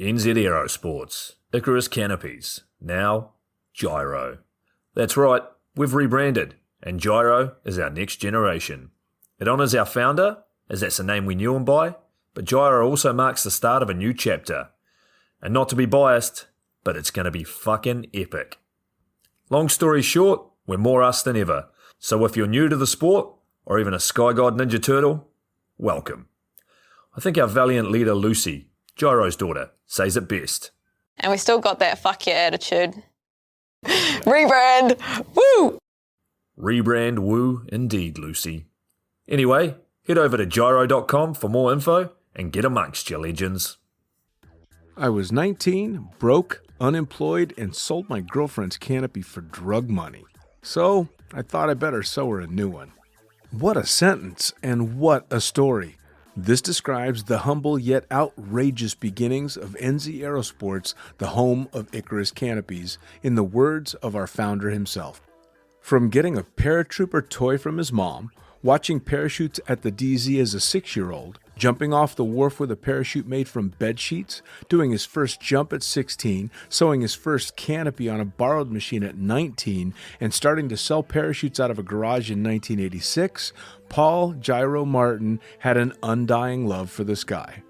NZ Aerosports, Icarus Canopies, now Gyro. That's right, we've rebranded, and Gyro is our next generation. It honours our founder, as that's the name we knew him by, but Gyro also marks the start of a new chapter. And not to be biased, but it's going to be fucking epic. Long story short, we're more us than ever, so if you're new to the sport, or even a Sky God Ninja Turtle, welcome. I think our valiant leader Lucy, Gyro's daughter, says it best. And we still got that fuck yeah attitude. Rebrand! Woo! Rebrand woo indeed, Lucy. Anyway, head over to gyro.com for more info and get amongst you legends. I was 19, broke, unemployed, and sold my girlfriend's canopy for drug money. So I thought I better sew her a new one. What a sentence, and what a story. This describes the humble yet outrageous beginnings of NZ Aerosports, the home of Icarus Canopies, in the words of our founder himself. From getting a paratrooper toy from his mom, watching parachutes at the DZ as a 6-year-old, jumping off the wharf with a parachute made from bed sheets, doing his first jump at 16, sewing his first canopy on a borrowed machine at 19, and starting to sell parachutes out of a garage in 1986, Paul Gyro Martin had an undying love for the sky.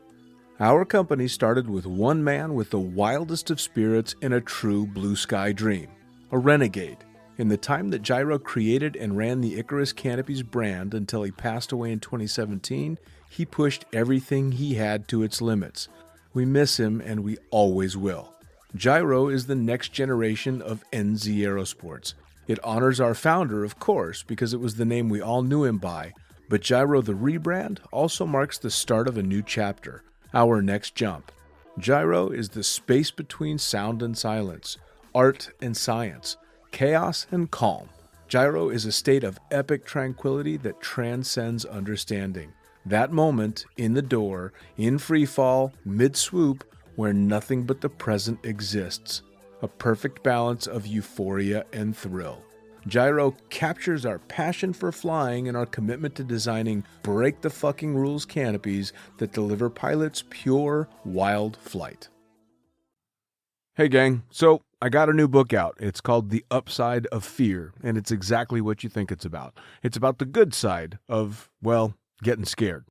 Our company started with one man with the wildest of spirits and a true blue sky dream, a renegade. In the time that Gyro created and ran the Icarus Canopies brand until he passed away in 2017, he pushed everything he had to its limits. We miss him, and we always will. Gyro is the next generation of NZ Aerosports. It honors our founder, of course, because it was the name we all knew him by, but Gyro the rebrand also marks the start of a new chapter, our next jump. Gyro is the space between sound and silence, art and science, chaos and calm. Gyro is a state of epic tranquility that transcends understanding. That moment, in the door, in free fall, mid-swoop, where nothing but the present exists. A perfect balance of euphoria and thrill. Gyro captures our passion for flying and our commitment to designing break-the-fucking-rules canopies that deliver pilots pure, wild flight. Hey gang, so I got a new book out. It's called The Upside of Fear, and it's exactly what you think it's about. It's about the good side of, well, getting scared.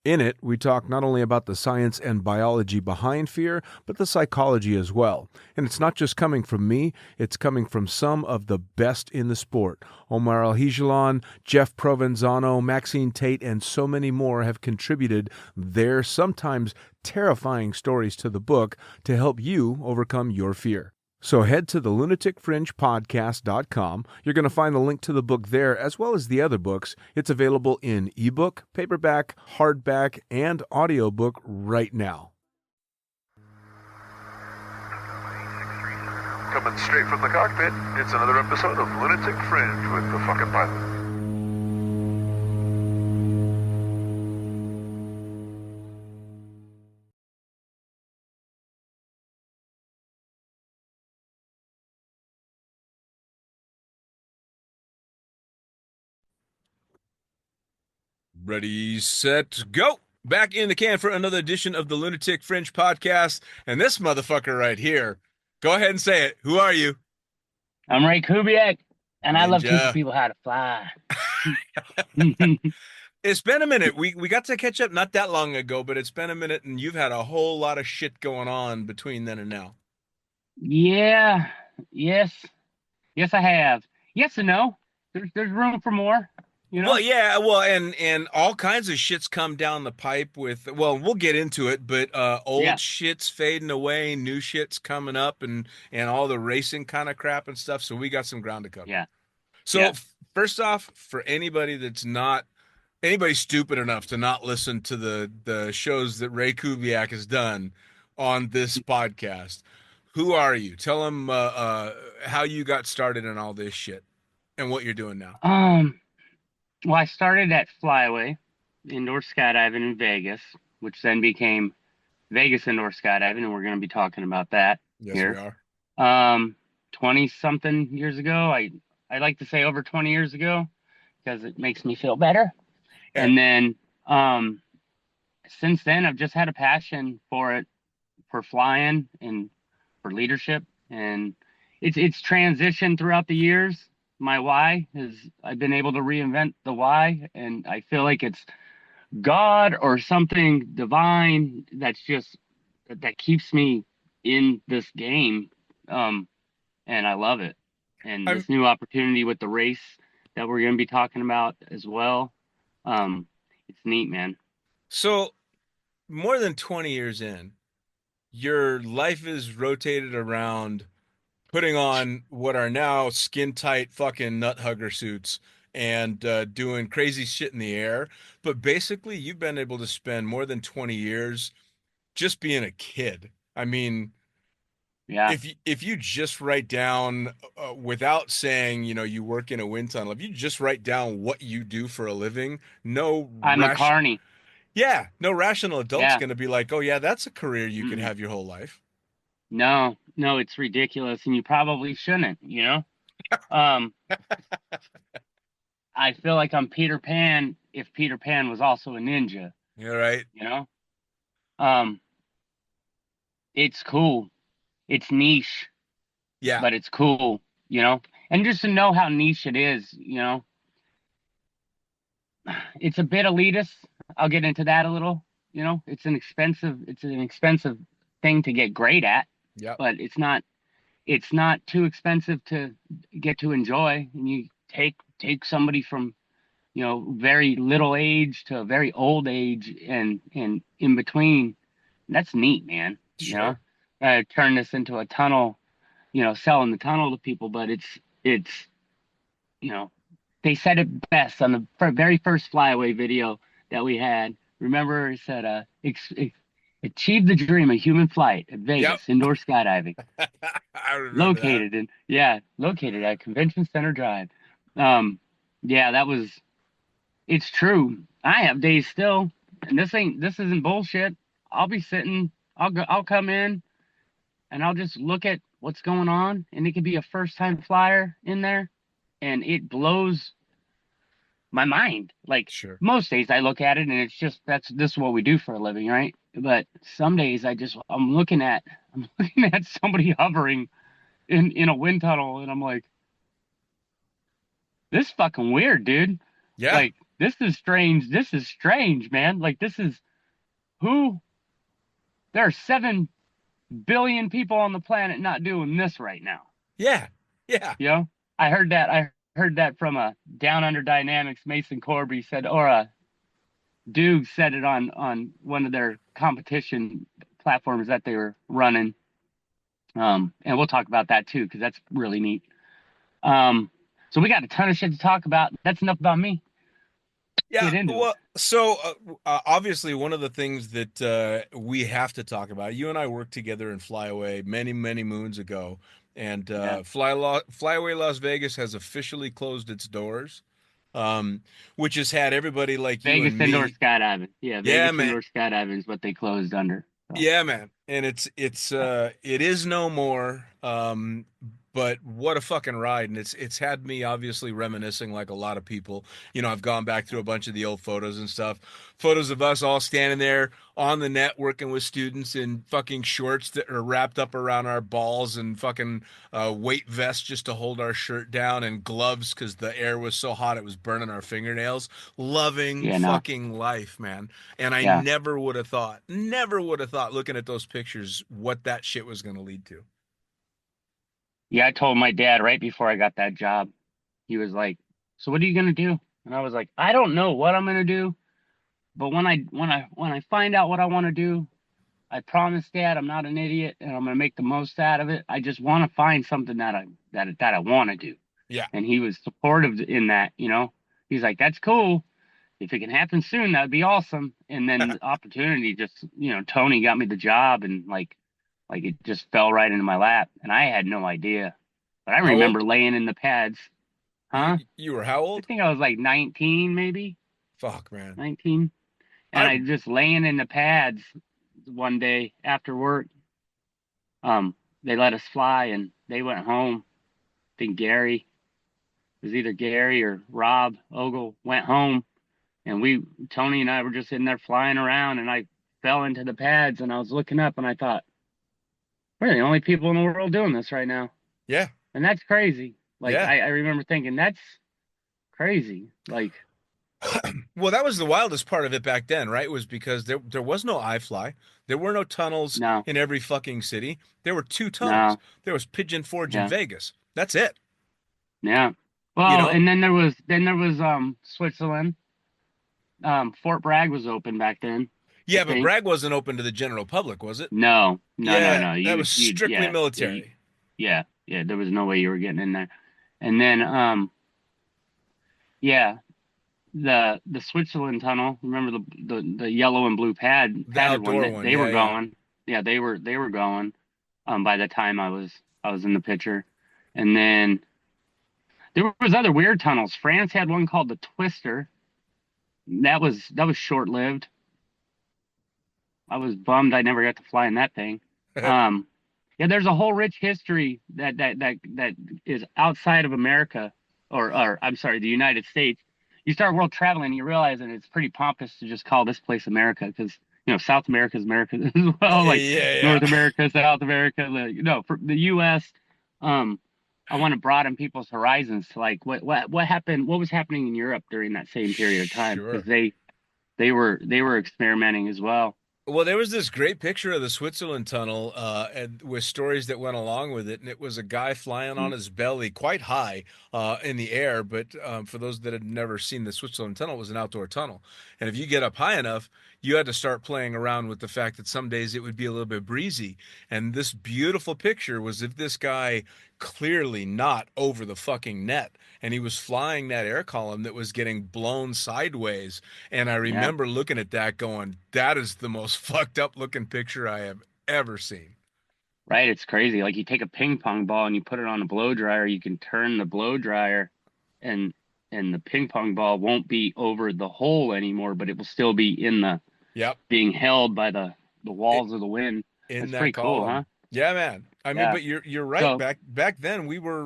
In it, we talk not only about the science and biology behind fear, but the psychology as well. And it's not just coming from me, it's coming from some of the best in the sport. Omar Alhigelan, Jeff Provenzano, Maxine Tate, and so many more have contributed their sometimes terrifying stories to the book to help you overcome your fear. So head to the lunaticfringepodcast.com. You're going to find the link to the book there, as well as the other books. It's available in ebook, paperback, hardback, and audiobook right now. Coming straight from the cockpit, it's another episode of Lunatic Fringe with the fucking pilot. Ready, set, go! Back in the can for another edition of the Lunatic Fringe podcast. And this motherfucker right here, go ahead and say it. Who are you? I'm Ray Kubiak, and I love Ninja. teaching people how to fly. It's been a minute. We got to catch up not that long ago, but it's been a minute, and you've had a whole lot of shit going on between then and now. Yeah, yes, I have. Yes and no. There's room for more. You know? Well, yeah, well, and all kinds of shit's come down the pipe with, well, we'll get into it, but old shit's fading away, new shit's coming up, and all the racing kind of crap and stuff, so we got some ground to cover. Yeah. So, First off, for anybody stupid enough to not listen to the shows that Ray Kubiak has done on this podcast, who are you? Tell them how you got started in all this shit and what you're doing now. Well, I started at Flyaway, indoor skydiving in Vegas, which then became Vegas Indoor Skydiving, and we're going to be talking about that here. Yes, we are. 20-something years ago. I like to say over 20 years ago because it makes me feel better. Yeah. And then since then, I've just had a passion for it for flying and for leadership. And it's transitioned throughout the years. My why is I've been able to reinvent the why, and I feel like it's God or something divine that keeps me in this game. And I love it. And I'm this new opportunity with the race that we're going to be talking about as well. It's neat, man. so more than 20 years in, your life is rotated around putting on what are now skin tight fucking nut hugger suits and doing crazy shit in the air. But basically, you've been able to spend more than 20 years just being a kid. I mean, Yeah. if you just write down without saying, you work in a wind tunnel, if you just write down what you do for a living, no I'm a rash carny. yeah, no rational adult's Yeah. going to be like, "Oh yeah, that's a career you could Mm-mm. have your whole life." No, it's ridiculous. And you probably shouldn't, Um, I feel like I'm Peter Pan if Peter Pan was also a ninja, You're right. you know? Um, it's cool. It's niche, Yeah. but it's cool, you know? And just to know how niche it is, it's a bit elitist. I'll get into that a little, it's an expensive thing to get great at, Yep. but it's not too expensive to get to enjoy. And you take somebody from, very little age to a very old age and in between. That's neat, man. Sure. I turn this into a tunnel, selling the tunnel to people, but it's you know they said it best on the very first flyaway video that we had. Remember, it said, achieve the dream of human flight at Yep. Vegas indoor skydiving, I remember that. located at Convention Center Drive. Yeah, it's true. I have days still, and this isn't bullshit. I'll be sitting, I'll come in and I'll just look at what's going on, and it could be a first time flyer in there, and it blows my mind. Like Sure. most days I look at it and it's just this is what we do for a living, right? But some days I'm looking at somebody hovering in a wind tunnel, and I'm like, this is fucking weird, dude. Yeah. Like, this is strange. This is strange, man. Like, this is who there are 7 billion people on the planet not doing this right now. Yeah. Yeah. You know, I heard that from a Down Under Dynamics. Mason Corby said, or a Duke said it on one of their competition platforms that they were running. And we'll talk about that too, because that's really neat. So we got a ton of shit to talk about. That's enough about me. Yeah. Get into Well, it. so obviously one of the things that we have to talk about, you and I worked together in Flyaway many, many moons ago, and Yeah. Flyaway Las Vegas has officially closed its doors, which has had everybody like you Vegas and indoor me. skydiving. Yeah, Yeah, Vegas man. indoor skydiving is what they closed under. So, Yeah, man. And it is no more. But what a fucking ride. And it's had me obviously reminiscing like a lot of people. I've gone back through a bunch of the old photos and stuff. Photos of us all standing there on the net working with students in fucking shorts that are wrapped up around our balls and fucking weight vests just to hold our shirt down and gloves because the air was so hot it was burning our fingernails. Loving yeah, no. fucking life, man. And I Yeah. never would have thought looking at those pictures what that shit was going to lead to. Yeah, I told my dad right before I got that job. He was like, "So what are you gonna do?" And I was like, "I don't know what I'm gonna do, but when I find out what I want to do, I promise, Dad, I'm not an idiot, and I'm gonna make the most out of it. I just want to find something that I want to do." Yeah. And he was supportive in that. He's like, "That's cool. If it can happen soon, that'd be awesome." And then the opportunity just, Tony got me the job, and like it just fell right into my lap, and I had no idea. But I How remember old? laying in the pads. You Huh? you were how I old? think I was like 19, maybe Fuck, man. 19. And I I just laying in the pads one day after work. They let us fly and they went home. I think it was either Gary or Rob Ogle went home, and Tony and I were just sitting there flying around, and I fell into the pads, and I was looking up and I thought, We're the only people in the world doing this right now. Yeah. And that's crazy. Like, Yeah. I remember thinking, that's crazy. Like, Well, that was the wildest part of it back then, right? Was because there was no iFly. There were no tunnels no, in every fucking city. There were two tunnels. no, There was Pigeon Forge in yeah, Vegas. That's it. yeah. You Well, know? and then there was Switzerland. Fort Bragg was open back then, I Yeah, but think. Bragg wasn't open to the general public, was it? No, no, no, Yeah, no. that was You, strictly yeah, military. yeah, yeah. There was no way you were getting in there. And then, yeah, the Switzerland tunnel. Remember the yellow and blue The padded one outdoor that one. they Yeah, were yeah. going. Yeah, they were going. By the time I was in the picture, and then there was other weird tunnels. France had one called the Twister. That was short lived. I was bummed I never got to fly in that thing. Um, yeah, there's a whole rich history that is outside of America, or I'm sorry, the United States. You start world traveling, you realize that it's pretty pompous to just call this place America because South America is America as well, like Yeah, North America, South America, for the U.S. Um, I want to broaden people's horizons to like what happened, what was happening in Europe during that same period of time because Sure. they were experimenting as well. Well, there was this great picture of the Switzerland Tunnel, and with stories that went along with it, and it was a guy flying on his belly quite high in the air. But for those that had never seen the Switzerland Tunnel, it was an outdoor tunnel, and if you get up high enough, you had to start playing around with the fact that some days it would be a little bit breezy. And this beautiful picture was of this guy clearly not over the fucking net, and he was flying that air column that was getting blown sideways, and I Yeah. remember looking at that going, that is the most fucked up looking picture I have ever seen. Right, it's crazy. Like you take a ping pong ball and you put it on a blow dryer, you can turn the blow dryer and the ping pong ball won't be over the hole anymore, but it will still be in the Yep. being held by the It, walls of the wind. in That's that pretty cool, huh? column. Yeah, man. I mean, Yeah. but you're right. So, Back then we were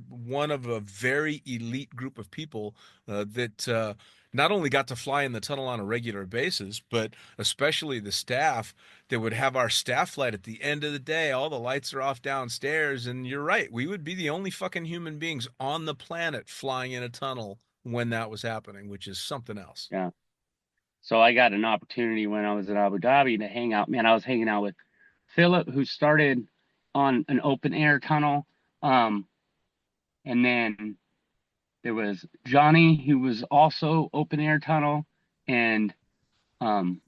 one of a very elite group of people that not only got to fly in the tunnel on a regular basis, but especially the staff that would have our staff flight at the end of the day. All the lights are off downstairs, and you're right. We would be the only fucking human beings on the planet flying in a tunnel when that was happening, which is something else. yeah. So I got an opportunity when I was at Abu Dhabi to hang out. Man, I was hanging out with Philip, who started on an open air tunnel. Um, and then there was Johnny, who was also open air tunnel, and um,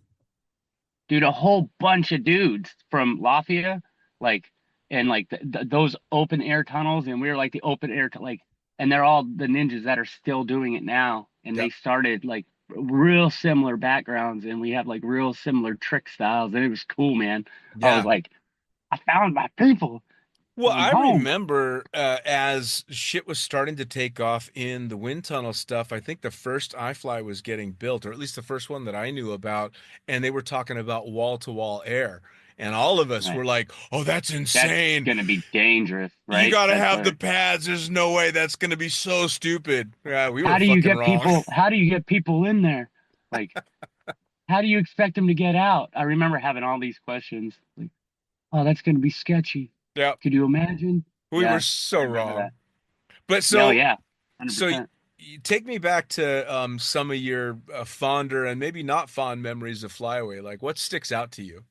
dude, a whole bunch of dudes from Lafayette, like, and like those open air tunnels, and we were like the open air, like, and they're all the ninjas that are still doing it now, and they Yep. started like real similar backgrounds, and we have like real similar trick styles, and it was cool, man. I was Yeah. like, I found my people. Well, I'm I home. remember as shit was starting to take off in the wind tunnel stuff. I think the first iFly was getting built, or at least the first one that I knew about, and they were talking about wall to wall air. And all of us Right. were like, "Oh, that's That's insane. gonna be dangerous, You right? got to That's have the pads. There's no way that's going to be so stupid." Yeah, we were how do you fucking get wrong. people? How do you get people in there? Like, how do you expect them to get out? I remember having all these questions. Like, oh, that's going to be sketchy. Yeah, Could you imagine? we were Yeah, so I remember wrong. that. But Yeah, oh, so yeah, so 100%. you take me back to some of your fonder and maybe not fond memories of Flyaway. Like, what sticks out to you?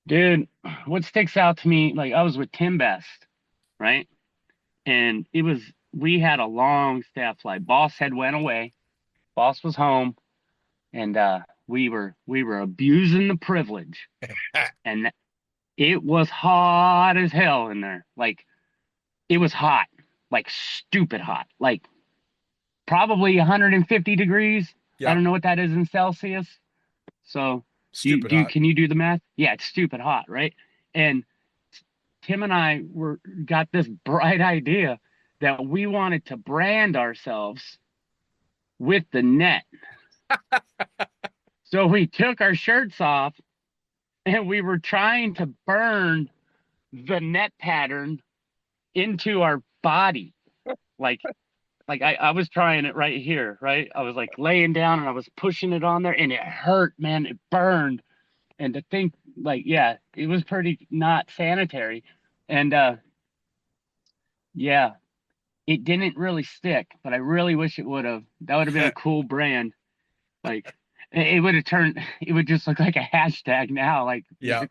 Dude, what sticks out to me, like I was with Tim Best, right? And we had a long staff flight. Boss had went away. Boss was home, and we were abusing the privilege, and it was hot as hell in there. Like it was hot, like stupid hot, like probably 150 degrees. I Yep, don't know what that is in Celsius. So stupid hot. can you do the math? Yeah, it's stupid hot, right? And Tim and I were got this bright idea that we wanted to brand ourselves with the net. So we took our shirts off and we were trying to burn the net pattern into our body. Like I was trying it right here, right? I was like laying down and I was pushing it on there and it hurt, man. It burned. And to think like, yeah, it was pretty not sanitary. And yeah, it didn't really stick, but I really wish it would have. That would have been a cool brand. Like it would have turned, it would just look like a hashtag now. Like, Yeah.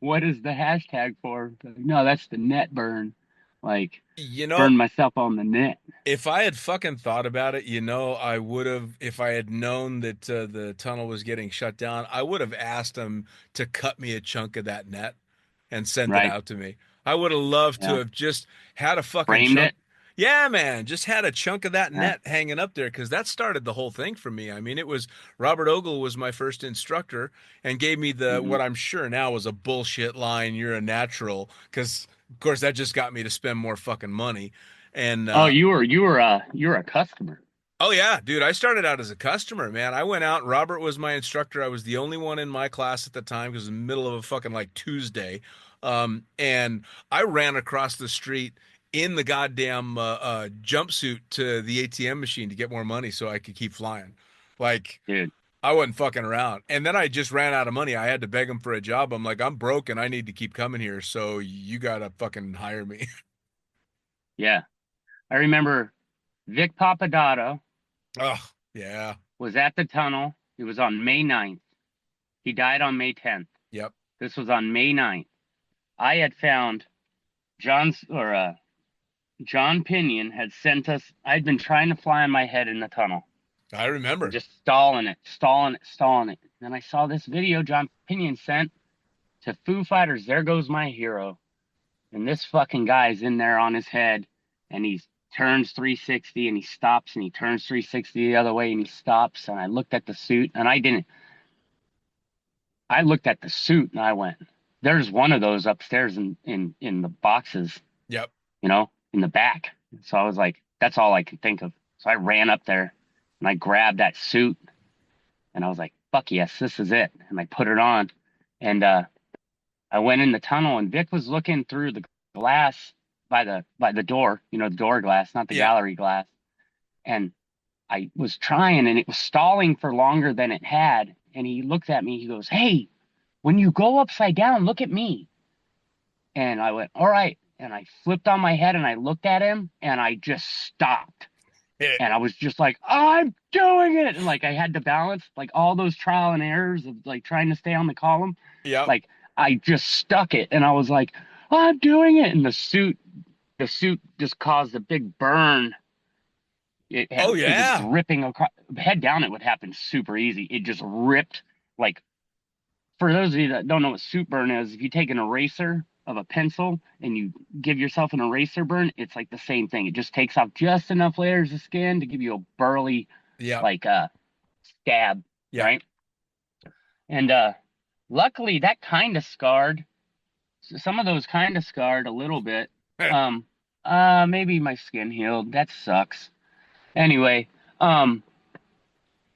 what is the hashtag for? Like, no, that's the net burn. Like, You know, burn myself on the net. if I had fucking thought about it, I would have, if I had known that the tunnel was getting shut down, I would have asked them to cut me a chunk of that net and send it Right. out to me. I would have loved to Yeah. have just had a fucking Framed chunk. it. Yeah, man, just had a chunk of that Yeah. net hanging up there because that started the whole thing for me. I mean, it was Robert Ogle was my first instructor and gave me the Hmm. what I'm sure now was a bullshit line, "You're a natural," because of course that just got me to spend more fucking money. And Oh, you were a customer. oh yeah, dude, I started out as a customer, man. I went out, Robert was my instructor. I was the only one in my class at the time because it was the middle of a fucking like Tuesday. And I ran across the street in the goddamn jumpsuit to the ATM machine to get more money so I could keep flying. Like Dude. I wasn't fucking around. And then I just ran out of money. I had to beg him for a job. I'm like, I'm broke and I need to keep coming here, so you gotta fucking hire me. Yeah. I remember Vic Papadotto Oh, yeah. was at the tunnel. It was on May 9th. He died on May 10th. Yep. This was on May 9th. I had found John Pinion had sent us. I'd been trying to fly on my head in the tunnel, I remember. just stalling it, stalling it, stalling it. Then I saw this video John Pinion sent to Foo Fighters, There Goes My Hero. And this fucking guy's in there on his head, and he turns 360 and he stops and he turns 360 the other way and he stops. And I looked at the suit and I looked at the suit and I went, there's one of those upstairs in the boxes, Yep. in the back. So I was like, that's all I could think of. So I ran up there and I grabbed that suit and I was like, fuck yes, this is it. And I put it on and I went in the tunnel and Vic was looking through the glass by the door, the door glass, not the Yeah. gallery glass. And I was trying and it was stalling for longer than it had. And he looked at me, he goes, hey, when you go upside down, look at me. And I went, all right. And I flipped on my head and I looked at him and I just stopped. And I was just like, I'm doing it. And like I had to balance like all those trial and errors of like trying to stay on the column. Yep. Like I just stuck it and I was like, I'm doing it. And the suit just caused a big burn. It was ripping across head down. It would happen super easy. It just ripped. Like, for those of you that don't know what suit burn is, if you take an eraser of a pencil and you give yourself an eraser burn, it's like the same thing. It just takes off just enough layers of skin to give you a burly, Yeah. like scab, Yeah. right? And luckily that kind of scarred. Some of those kind of scarred a little bit. Maybe my skin healed. That sucks. Anyway,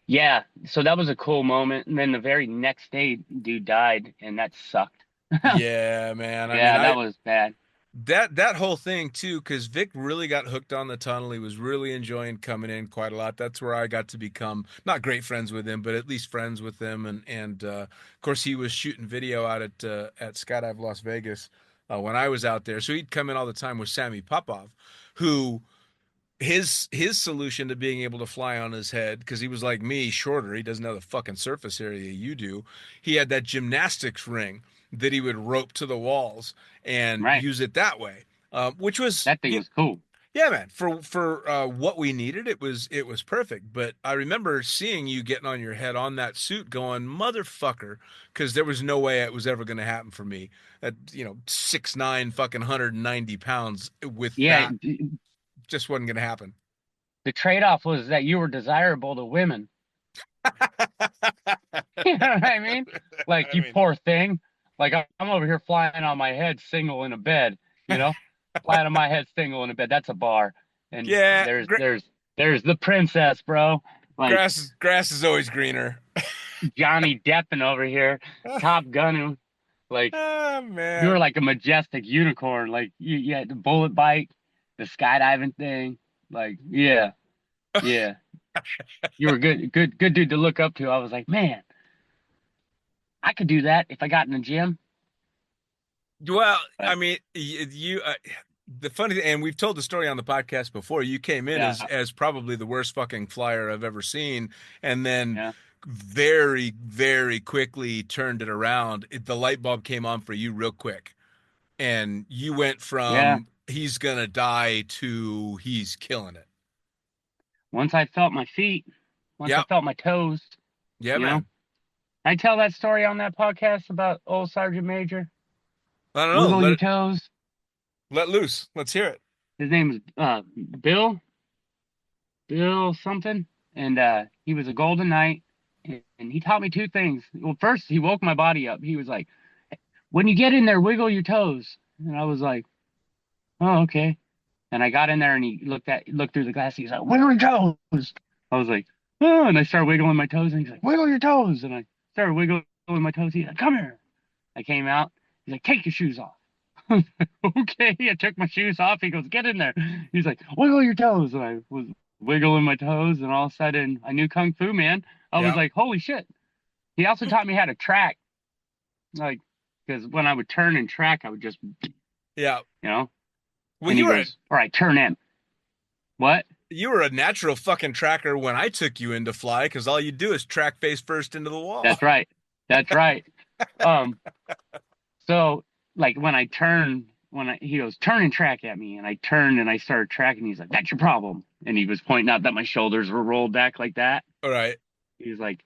yeah, so that was a cool moment. And then the very next day, dude died, and that sucked. Yeah, man. Yeah, that was bad. That whole thing too, because Vic really got hooked on the tunnel. He was really enjoying coming in quite a lot. That's where I got to become not great friends with him, but at least friends with him. And of course, he was shooting video out at Skydive Las Vegas when I was out there. So he'd come in all the time with Sammy Popov, who his solution to being able to fly on his head, because he was like me, shorter. He doesn't have the fucking surface area you do. He had that gymnastics ring that he would rope to the walls and Right. use it that way, which was That thing was cool. yeah, man. For what we needed, it was perfect. But I remember seeing you getting on your head on that suit, going motherfucker, because there was no way it was ever going to happen for me. At 6'9", fucking 190 pounds with Yeah, that, just wasn't going to happen. the trade-off was that you were desirable to women. You know what I mean? Like, you poor thing. Like, I'm over here flying on my head single in a bed, flying on my head single in a bed. That's a bar. And Yeah, there's the princess, bro. Like, grass is always greener. Johnny Depping over here, Top Gunning. Like, Oh man, you were like a majestic unicorn. Like, you had the bullet bike, the skydiving thing. Like, yeah. You were good dude to look up to. I was like, man, I could do that if I got in the gym. Well, I But mean, you the funny thing, and we've told the story on the podcast before. You came in yeah, as probably the worst fucking flyer I've ever seen, and then yeah, very, very quickly turned it around. The light bulb came on for you real quick, and you went yeah. from he's gonna die to he's killing it. Once I felt my feet, once I Yep. felt my toes, Yeah, you know. man. I tell that story on that podcast about old Sergeant Major. I don't know. Wiggle your toes. Let loose. Let's hear it. His name is Bill, Bill something, and he was a Golden Knight, and he taught me two things. Well, first he woke my body up. He was like, "When you get in there, wiggle your toes," and I was like, "Oh, okay." And I got in there, and he looked through the glass. He's like, "Wiggle your toes." I was like, "Oh," and I started wiggling my toes, and he's like, "Wiggle your toes," and I started wiggling my toes. He's like, "Come here." I came out. He's like, "Take your shoes off." Okay, I took my shoes off. He goes, "Get in there." He's like, "Wiggle your toes." And I was wiggling my toes, and all of a sudden, I knew Kung Fu, man. I was Yep. like, "Holy shit." He also taught me how to track, like, because when I would turn and track, I would just, Yeah. you know, Well, and he goes, "All right, turn in." What? you were a natural fucking tracker when I took you into fly because all you do is track face first into the wall. That's right. That's right. Um, so like when I turned, he goes, "Turn and track at me," and I turned and I started tracking. He's like, "That's your problem," and he was pointing out that my shoulders were rolled back like that. All right. He's like,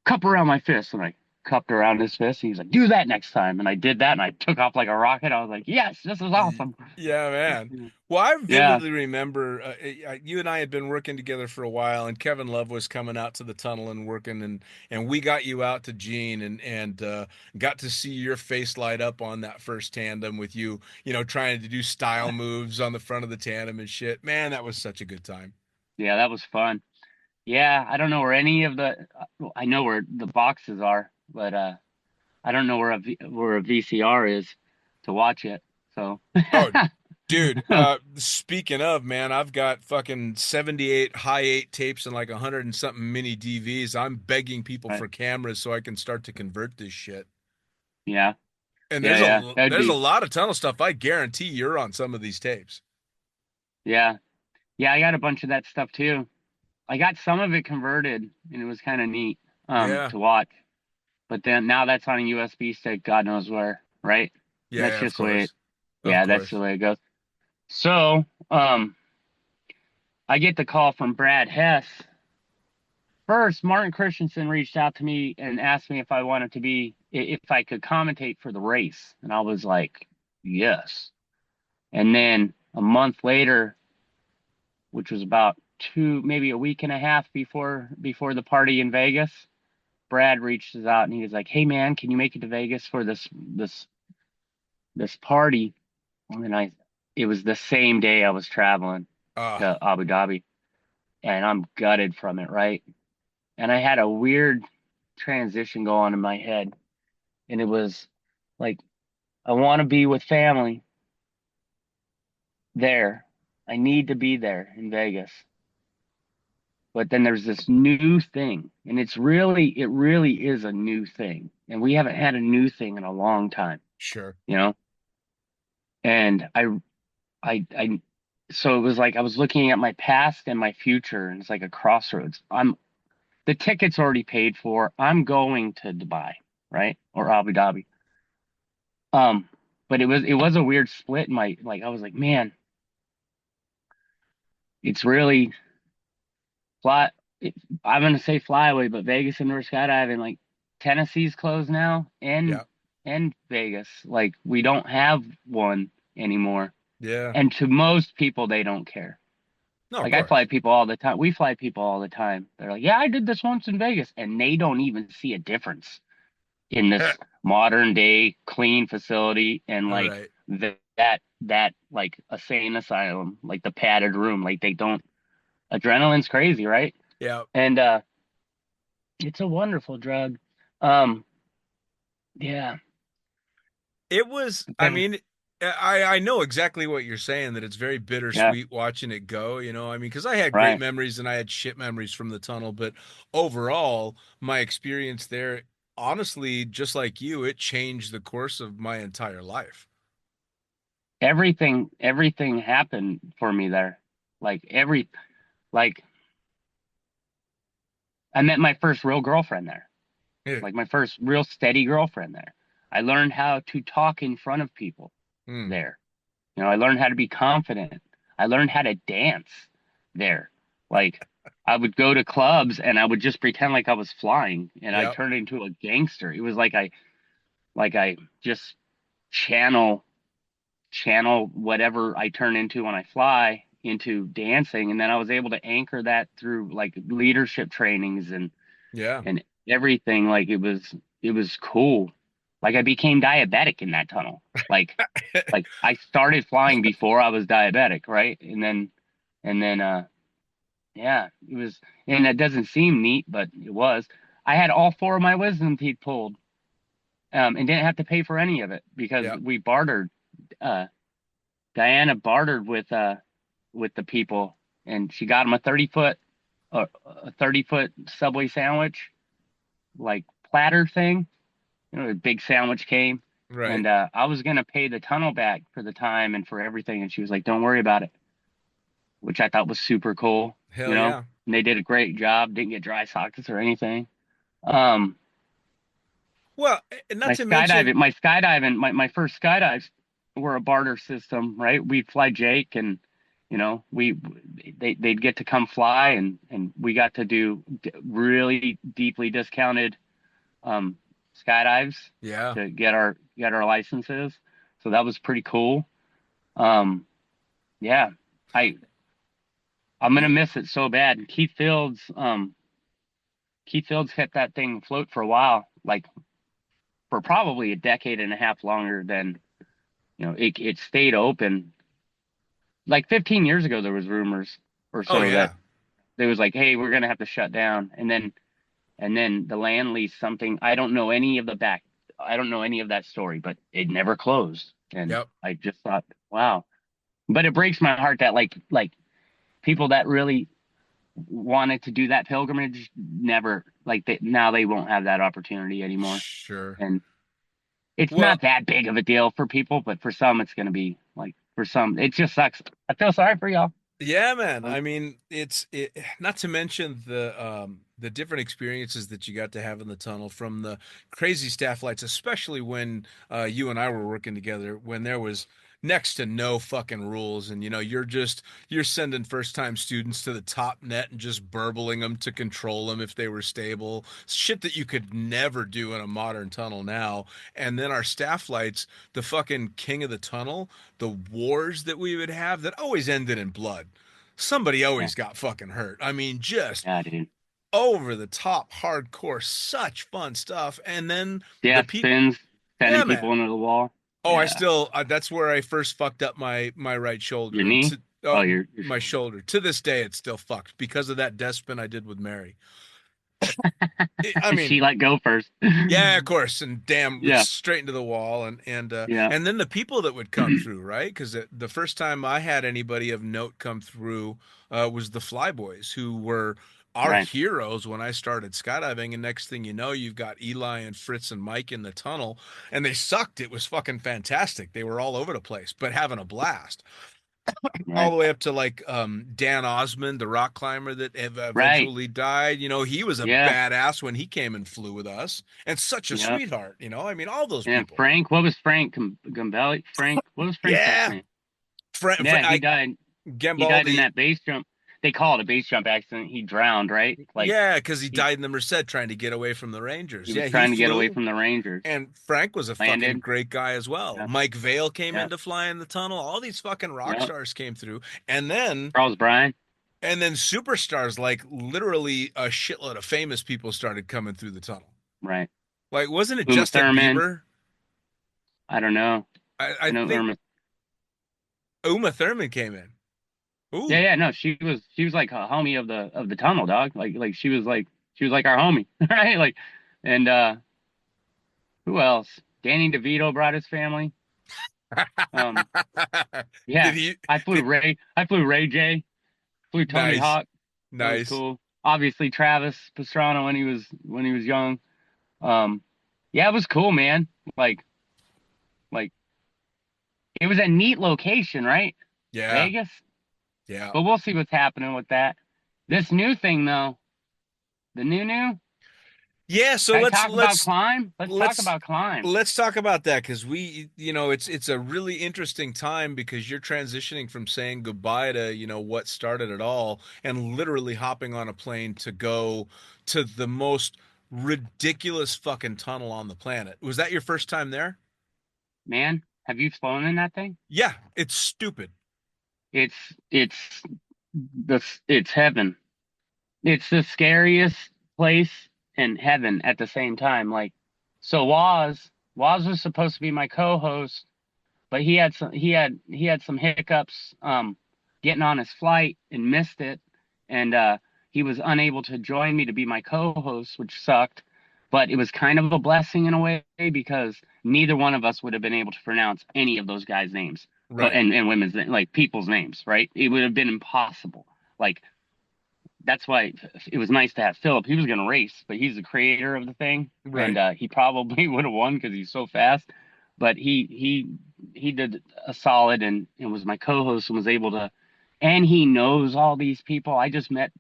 "Cup around my fist," and I cupped around his fist. And he's like, "Do that next time," and I did that, and I took off like a rocket. I was like, "Yes, this is awesome." Yeah, man. Well, I Yeah, vividly remember you and I had been working together for a while, and Kevin Love was coming out to the tunnel and working, and we got you out to Gene and got to see your face light up on that first tandem with you, trying to do style moves on the front of the tandem and shit. Man, that was such a good time. yeah, that was fun. Yeah, I don't know where any of the, I know where the boxes are, but I don't know where a VCR is to watch it. So, Oh, dude, speaking of, man, I've got fucking 78 high 8 tapes and like 100 and something mini DVs. I'm begging people right. for cameras so I can start to convert this shit. Yeah, And yeah, yeah, that'd there's a be, lot of tunnel stuff. I guarantee you're on some of these tapes. yeah, yeah. I got a bunch of that stuff too. I got some of it converted, and it was kind of neat Yeah. to watch. But then now that's on a USB stick, God knows where, right? That's Yeah, of just the way it, course. Of yeah, that's the course. way it goes. So, I get the call from Brad Hess. First, Martin Christensen reached out to me and asked me if I wanted to be, if I could commentate for the race. And I was like, yes. And then a month later, which was about maybe a week and a half before the party in Vegas, Brad reaches out and he was like, "Hey man, can you make it to Vegas for this party?" And it was the same day I was traveling Ah, to Abu Dhabi, and I'm gutted from it, right? And I had a weird transition go on in my head, and it was like, I want to be with family there. I need to be there in Vegas. But then there's this new thing, and it really is a new thing. And we haven't had a new thing in a long time, sure. you know? And I, so it was like I was looking at my past and my future, and it's like a crossroads. The ticket's already paid for. I'm going to Dubai, right? Or Abu Dhabi. But it was a weird split in my, like, I was like, man, it's really fly. It, I'm gonna say Flyaway, but Vegas indoor skydiving, like Tennessee's closed now, Yeah. and Vegas, like we don't have one anymore. Yeah. And to most people, they don't care. No, of Like I fly course. people all the time. We fly people all the time. They're like, "Yeah, I did this once in Vegas," and they don't even see a difference in this modern day clean facility and All like right. that like a sane asylum, like the padded room. Like they don't. Adrenaline's crazy, right? Yeah. And it's a wonderful drug. Um, yeah. It was, I Then mean, I know exactly what you're saying, that it's very yeah, bittersweet watching it go, I mean, because I had great right. memories and I had shit memories from the tunnel, but overall, my experience there, honestly, just like you, it changed the course of my entire life. Everything happened for me there. Like like I met my first real girlfriend there. Yeah. Like my first real steady girlfriend there. I learned how to talk in front of people Hmm. there. I learned how to be confident. I learned how to dance there. Like I would go to clubs and I would just pretend like I was flying and I Yep. turned into a gangster. It was like I just channel whatever I turn into when I fly into dancing, and then I was able to anchor that through like leadership trainings Yeah. and everything. Like it was cool. Like I became diabetic in that tunnel. Like I started flying before I was diabetic, right? And then yeah, it was, and that doesn't seem neat, but it was. I had all four of my wisdom teeth pulled, and didn't have to pay for any of it because Yep. we bartered. Uh, Diana bartered with the people, and she got them a 30-foot Subway sandwich, like platter thing. A big sandwich came, Right. and I was gonna pay the tunnel back for the time and for everything, and she was like, "Don't worry about it," which I thought was super cool. Hell yeah. And they did a great job. Didn't get dry sockets or anything. Um, Well, and not my to mention, skydiving, my first skydives were a barter system, right? We'd fly Jake, and they'd get to come fly, and we got to do really deeply discounted um, skydives yeah. to get our licenses. So that was pretty cool. Um, yeah, I I'm gonna miss it so bad. Keith Fields kept that thing afloat for a while, like for probably a decade and a half longer than it stayed open. Like 15 years ago, there was rumors or Oh so that yeah. they was like, "Hey, we're gonna have to shut down," and then the land lease something. I don't know any of that story, but it never closed, and Yep. I just thought, wow. But it breaks my heart that like people that really wanted to do that pilgrimage never, now they won't have that opportunity anymore. Sure. And it's Well, not that big of a deal for people, but for some, it's going to be like, for some, it just sucks. I feel sorry for y'all. yeah, man. I mean, not to mention the different experiences that you got to have in the tunnel from the crazy staff flights, especially when you and I were working together when there was next to no fucking rules and you're sending first time students to the top net and just burbling them to control them if they were stable. Shit that you could never do in a modern tunnel now. And then our staff flights, the fucking king of the tunnel, the wars that we would have that always ended in blood. Somebody Yeah, always got fucking hurt. I mean, just yeah, dude. over the top, hardcore, such fun stuff. And then the Death people, spins, yeah, sending man. people into the wall. Oh, I Yeah. still, that's where I first fucked up my right shoulder. Your And knee? Oh, your my shoulder. shoulder. To this day, it's still fucked because of that death spin I did with Mary. I She mean, let go first. yeah, of course, and damn, Yeah, straight into the wall, and yeah, and then the people that would come through, right? Because the first time I had anybody of note come through was the Flyboys, who were our right, heroes when I started skydiving. And next thing you know, you've got Eli and Fritz and Mike in the tunnel, and they sucked. It was fucking fantastic. They were all over the place, but having a blast all right, the way up to like Dan Osmond, the rock climber that right. eventually died. He was a Yeah, badass when he came and flew with us, and such a yeah, sweetheart. I mean, all those yeah. people. Frank, what was Frank Gambelli? Frank, what was Frank's last Yeah, name? Yeah, he died. He died in Gambaldi. that base jump. They call it a base jump accident. He drowned, right? Like Yeah, because he he died in the Merced trying to get away from the he Rangers. was Yeah, he trying to get away flew, from the Rangers. and Frank was a fucking Landed. great guy as well. Yeah, Mike Vale came yeah, in to fly in the tunnel. All these fucking rock yeah. stars came through, and then Charles Bryan. and then superstars like literally a shitload of famous people started coming through the tunnel. Right. Like, wasn't it Uma Justin Thurman. Bieber? I don't know. I I know think Irma. Uma Thurman came in. Yeah, Ooh, yeah. No, she was like a homie of the tunnel, dog. Like she was like our homie, right? Like, and who else? Danny DeVito brought his family. Um, did yeah. he? I flew Did Ray. I flew Ray J. Flew Tony nice, Hawk. That was nice. cool. Obviously Travis Pastrana when he was young. Yeah, it was cool, man. Like, like it was a neat location, right? Yeah. Vegas. Yeah. But we'll see what's happening with that. This new thing, though, the new. Yeah, so Can I let's talk about let's climb? Let's talk let's about climb. let's talk about that because it's a really interesting time because you're transitioning from saying goodbye to, what started it all and literally hopping on a plane to go to the most ridiculous fucking tunnel on the planet. Was that your first time there? Man, have you flown in that thing? Yeah, it's stupid. It's it's heaven. It's the scariest place and heaven at the same time. Like, so Waz was supposed to be my co-host, but he had some hiccups getting on his flight and missed it, and he was unable to join me to be my co-host, which sucked. But it was kind of a blessing in a way because neither one of us would have been able to pronounce any of those guys' names, but Right. and women's like people's names, right? It would have been impossible. Like that's why it was nice to have Philip. He was going to race, but he's the creator of the thing, Right. and he probably would have won because he's so fast. But he did a solid and was my co-host and was able to, and he knows all these people. I just met.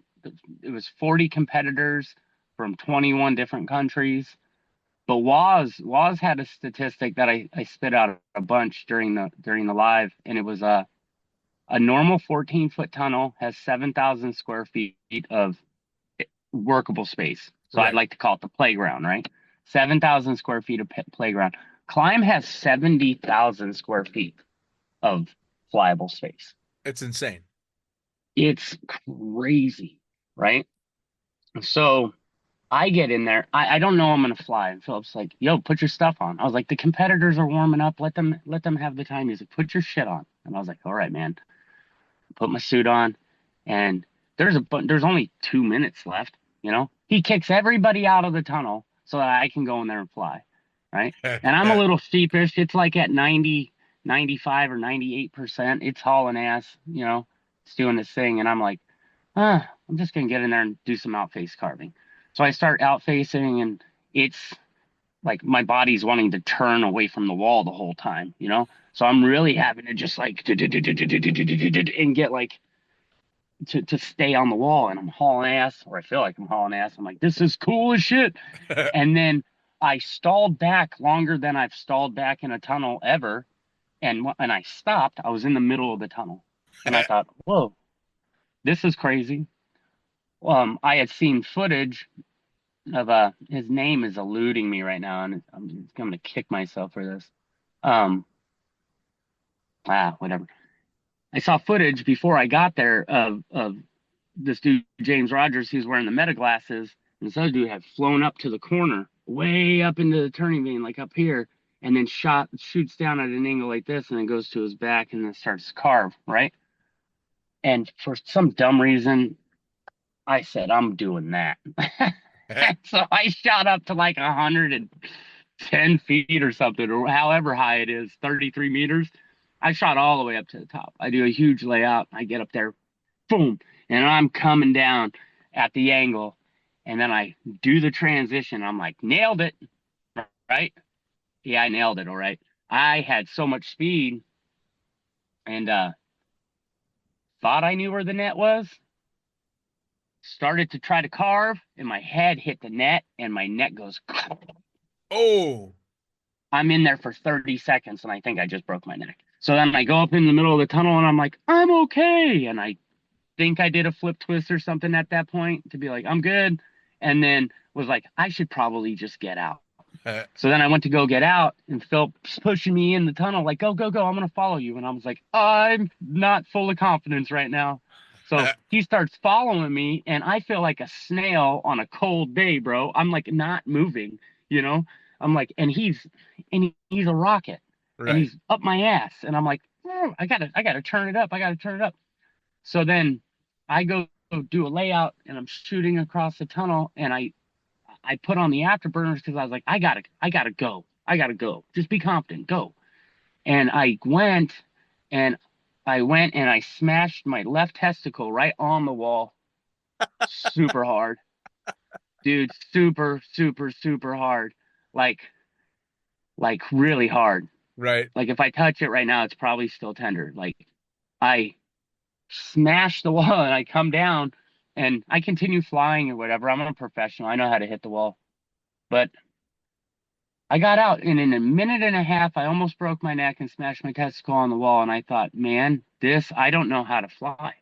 It was 40 competitors from 21 different countries. But Waz had a statistic that I spit out a bunch during the live, and it was a normal 14-foot tunnel has 7,000 square feet of workable space. So I'd Right. like to call it the playground, right? 7,000 square feet of playground. Climb has 70,000 square feet of flyable space. It's insane. It's crazy, right? So I get in there. I don't know I'm gonna fly. And Philip's like, yo, put your stuff on. I was like, the competitors are warming up. Let them have the time. He's like, put your shit on. And I was like, all right, man. Put my suit on, and there's only 2 minutes left. He kicks everybody out of the tunnel so that I can go in there and fly, right? And I'm a little sheepish. It's like at 90, 95 or 98%. It's hauling ass, it's doing this thing, and I'm like, I'm just gonna get in there and do some outface carving. So I start outfacing, and it's like my body's wanting to turn away from the wall the whole time. So I'm really having to just like and get like to stay on the wall, and I'm hauling ass, or I feel like I'm hauling ass. I'm like, this is cool as shit. And then I stalled back longer than I've stalled back in a tunnel ever. And I stopped. I was in the middle of the tunnel, and I thought, whoa, this is crazy. I had seen footage of his name is eluding me right now, and I'm going to kick myself for this. Um, Whatever. I saw footage before I got there of this dude James Rogers, who's wearing the meta glasses, and this other dude had flown up to the corner, way up into the turning lane, like up here, and then shoots down at an angle like this, and then goes to his back and then starts to carve, right? And for some dumb reason, I said, I'm doing that. So I shot up to like 110 feet or something, or however high it is, 33 meters. I shot all the way up to the top. I do a huge layout. I get up there, boom, and I'm coming down at the angle. And then I do the transition. I'm like, nailed it, right? Yeah, I nailed it, all right. I had so much speed and thought I knew where the net was. Started to try to carve, and my head hit the net, and my net goes. Oh. I'm in there for 30 seconds, and I think I just broke my neck. So then I go up in the middle of the tunnel, and I'm like, I'm okay. And I think I did a flip twist or something at that point to be like, I'm good. And then was like, I should probably just get out. So then I went to go get out, and Phil's pushing me in the tunnel, like, go, go, go. I'm going to follow you. And I was like, I'm not full of confidence right now. So he starts following me, and I feel like a snail on a cold day, bro. I'm like not moving. I'm like, and he's a rocket, and Right. he's up my ass, and I'm like, I gotta turn it up. I gotta turn it up. So then I go do a layout, and I'm shooting across the tunnel, and I put on the afterburners because I was like, I gotta go. Just be confident, go. And I went and I smashed my left testicle right on the wall super hard. dude, super, super, super hard. Like really hard. Right. Like if I touch it right now, it's probably still tender. Like I smash the wall and I come down and I continue flying or whatever. I'm a professional. I know how to hit the wall. But I got out and in a minute and a half, I almost broke my neck and smashed my testicle on the wall. And I thought, man, I don't know how to fly.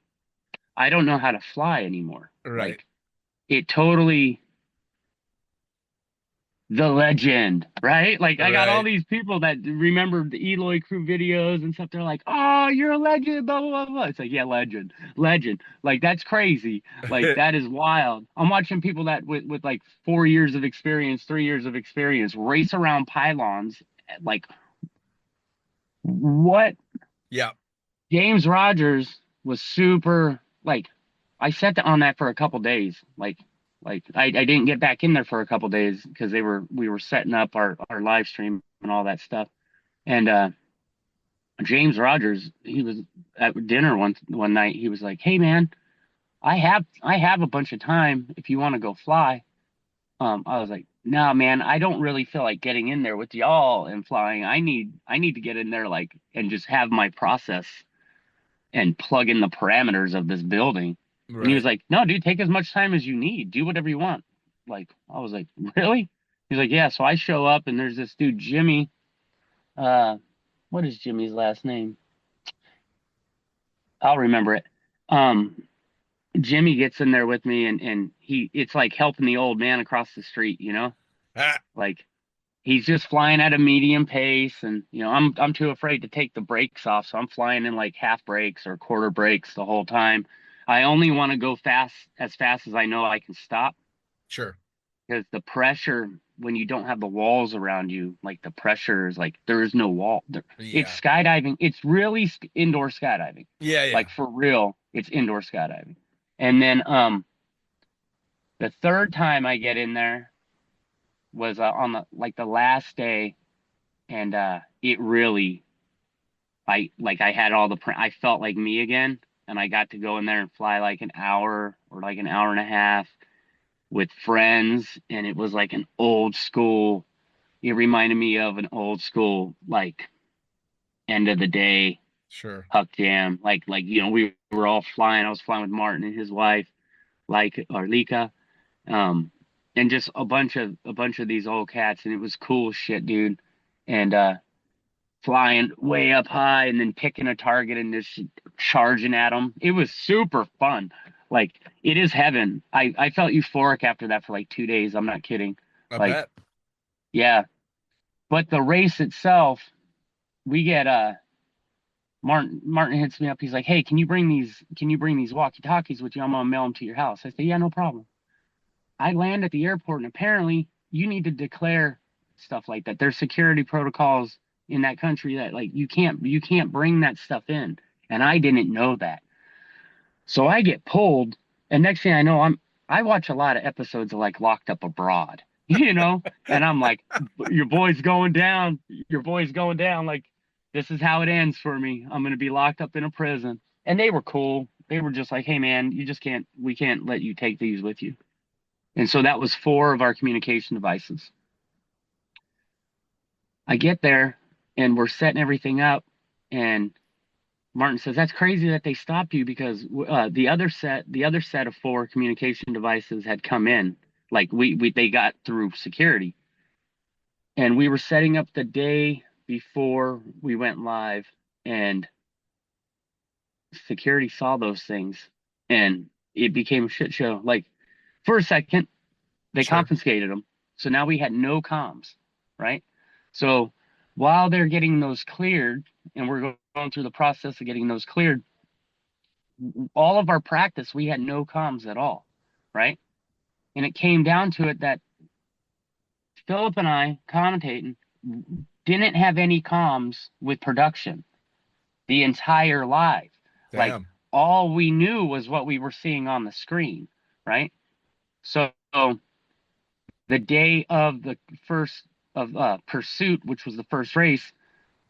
I don't know how to fly anymore. Right. Like it totally the legend, right? Like I got all Right. these people that remember the Eloy crew videos and stuff. They're like, "Oh, you're a legend," blah blah blah blah. It's like, yeah, legend, legend. Like that's crazy. Like that is wild. I'm watching people that with like 4 years of experience, 3 years of experience, race around pylons. Like what? Yeah. James Rogers was super. Like I sat on that for a couple days. Like I didn't get back in there for a couple days because we were setting up our live stream and all that stuff. And James Rogers, he was at dinner one night. He was like, "Hey man, I have a bunch of time if you want to go fly." I was like, "No man, I don't really feel like getting in there with y'all and flying. I need to get in there like and just have my process and plug in the parameters of this building." And he was Right. like, "No, dude, take as much time as you need. Do whatever you want." Like, I was like, "Really?" He's like, "Yeah." So I show up and there's this dude, Jimmy. What is Jimmy's last name? I'll remember it. Um, Jimmy gets in there with me and it's like helping the old man across the street, you know? Ah, Like he's just flying at a medium pace and I'm too afraid to take the brakes off, so I'm flying in like half brakes or quarter brakes the whole time. I only want to go as fast as I know I can stop sure. because the pressure when you don't have the walls around you, like the pressure is like there is no wall. It's Yeah. skydiving. It's really indoor skydiving. Yeah. Yeah. Like for real, it's indoor skydiving. And then the third time I get in there was on the last day, and it really I had all I felt like me again, and I got to go in there and fly like an hour or like an hour and a half with friends, and it was like an old school. It reminded me of an old school like end of the day Sure. Huck Jam. We were all flying. I was flying with Martin and his wife, like Arlika, and just a bunch of these old cats, and it was cool shit, dude. And flying way up high and then picking a target and just charging at them. It was super fun. Like it is heaven. I felt euphoric after that for like 2 days. I'm not kidding. I Like, bet. yeah. But the race itself, we get Martin hits me up. He's like, "Hey, can you bring these walkie-talkies with you? I'm gonna mail them to your house." I say, "Yeah, no problem." I land at the airport and apparently you need to declare stuff like that. There's security protocols in that country that like you can't bring that stuff in. And I didn't know that. So I get pulled, and next thing I know, I watch a lot of episodes of like Locked Up Abroad, and I'm like, your boy's going down, your boy's going down. Like, this is how it ends for me. I'm gonna be locked up in a prison. And they were cool. They were just like, "Hey man, we can't let you take these with you." And so that was 4 of our communication devices. I get there and we're setting everything up, and Martin says, "That's crazy that they stopped you because the other set of 4 communication devices had come in. Like they got through security, and we were setting up the day before we went live, and security saw those things, and it became a shit show. Like for a second, they Sure. confiscated them, so now we had no comms, right? So while they're getting those cleared, and we're going through the process of getting those cleared, all of our practice, we had no comms at all, right? And it came down to it that Philip and I, commentating, didn't have any comms with production the entire live. Like Damn. all we knew was what we were seeing on the screen, right? So the day of the first of Pursuit, which was the first race,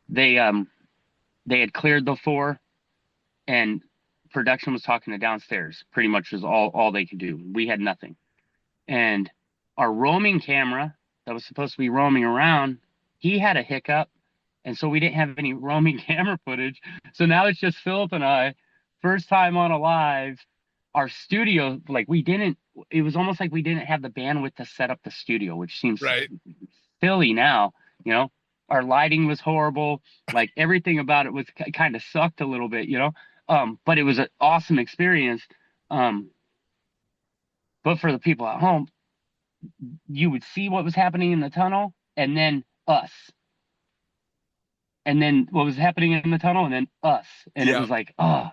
they had cleared the 4, and production was talking to downstairs. Pretty much was all they could do. We had nothing. And our roaming camera that was supposed to be roaming around, he had a hiccup, and so we didn't have any roaming camera footage. So now it's just Philip and I, first time on a live. Our studio, like we didn't. It was almost like we didn't have the bandwidth to set up the studio, which seems Right. silly now. You know, our lighting was horrible. Like everything about it was kind of sucked a little bit. You know, but it was an awesome experience. But for the people at home, you would see what was happening in the tunnel, and then us, and then what was happening in the tunnel, and then us, and it Yeah. was like, oh.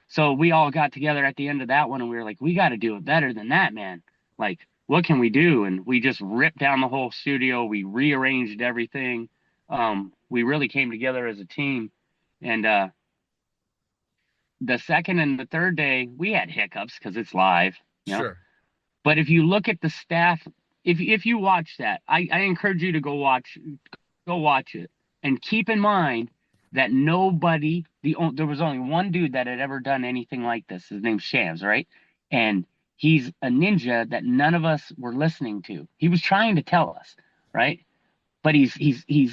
So we all got together at the end of that one, and we were like, we got to do it better than that, man. Like, what can we do? And we just ripped down the whole studio. We rearranged everything. We really came together as a team. And the second and the third day, we had hiccups because it's live, you know. Sure. But if you look at the staff, if you watch that, I encourage you to go watch it, and keep in mind that nobody, there was only one dude that had ever done anything like this. His name's Shams, right? And he's a ninja that none of us were listening to. He was trying to tell us, right? But he's a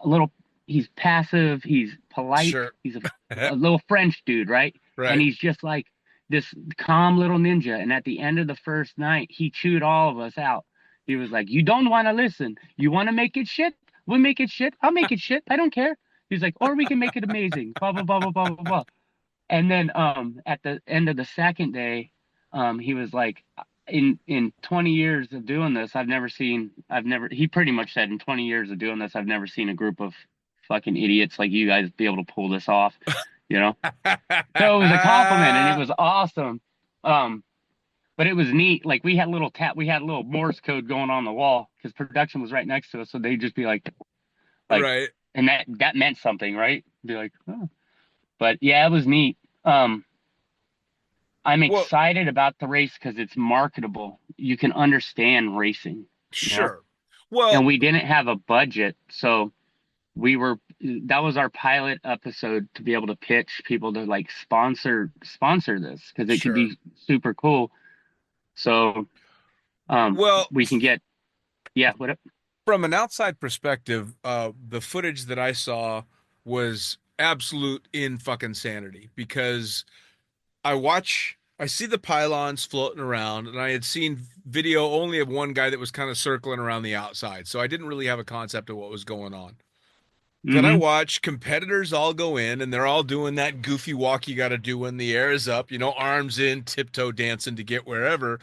little, he's passive, he's polite, Sure. he's a little French dude, right? Right. And he's just like this calm little ninja. And at the end of the first night, he chewed all of us out. He was like, you don't want to listen. You want to make it shit? We'll make it shit. I'll make it shit. I don't care. He's like, or we can make it amazing. Blah, blah, blah, blah, blah, blah, blah. And then at the end of the second day, he was like, in 20 years of doing this, he pretty much said, in 20 years of doing this, I've never seen a group of fucking idiots like you guys be able to pull this off, you know? So it was a compliment, and it was awesome. But it was neat. Like we had a little Morse code going on the wall because production was right next to us. So they'd just be like, Right. and that meant something, right? Be like, oh. But yeah, it was neat. I'm Well- excited about the race because it's marketable. You can understand racing. Sure. Well, And we didn't have a budget, so that was our pilot episode to be able to pitch people to like sponsor this because it Sure. could be super cool. So well, we can get what from an outside perspective, the footage that I saw was absolute in fucking sanity because I see the pylons floating around, and I had seen video only of one guy that was kind of circling around the outside, so I didn't really have a concept of what was going on. Then I watch competitors all go in, and they're all doing that goofy walk you got to do when the air is up, you know, arms in, tiptoe dancing to get wherever.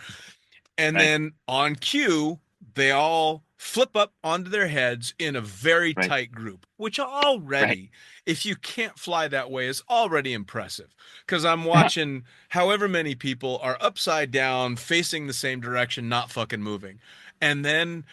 And Right. then on cue, they all flip up onto their heads in a very Right. tight group, which already, if you can't fly that way, is already impressive. Because I'm watching however many people are upside down, facing the same direction, not fucking moving. And then,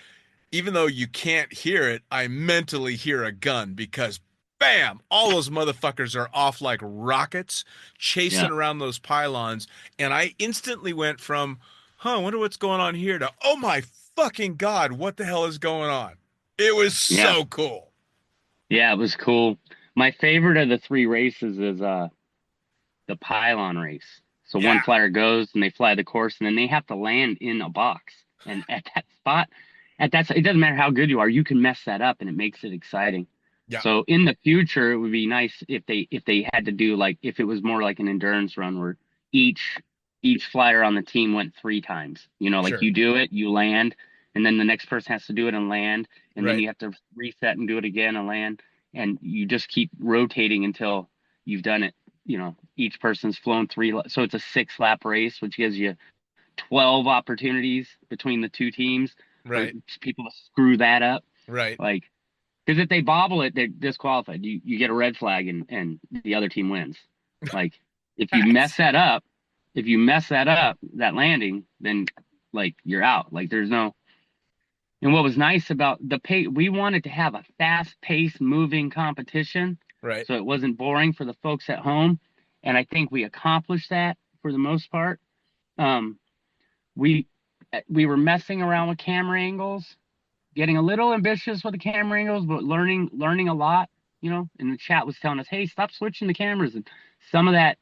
even though you can't hear it, I mentally hear a gun because bam, all those motherfuckers are off like rockets, chasing around those pylons. And I instantly went from, I wonder what's going on here, to, oh my fucking God, what the hell is going on? It was so cool. Yeah, it was cool. My favorite of the three races is the pylon race. So one flyer goes and they fly the course, and then they have to land in a box. And at that spot, it doesn't matter how good you are, you can mess that up, and it makes it exciting. Yeah. So in the future, it would be nice if they had to do, like, if it was more like an endurance run where each flyer on the team went 3 times. You know, like Sure. you do it, you land, and then the next person has to do it and land, and then Right. you have to reset and do it again and land, and you just keep rotating until you've done it. You know, each person's flown 3, so it's a 6-lap race, which gives you 12 opportunities between the two teams Right. for people to screw that up. Right. Like, because if they bobble it, they're disqualified. You get a red flag, and the other team wins. Like, if you mess that up, that landing, then like you're out. Like, there's no. And what was nice about the pace, we wanted to have a fast-paced, moving competition, Right. so it wasn't boring for the folks at home. And I think we accomplished that for the most part. We were messing around with camera angles, getting a little ambitious with the camera angles, but learning a lot, you know. And the chat was telling us, hey, stop switching the cameras. And some of that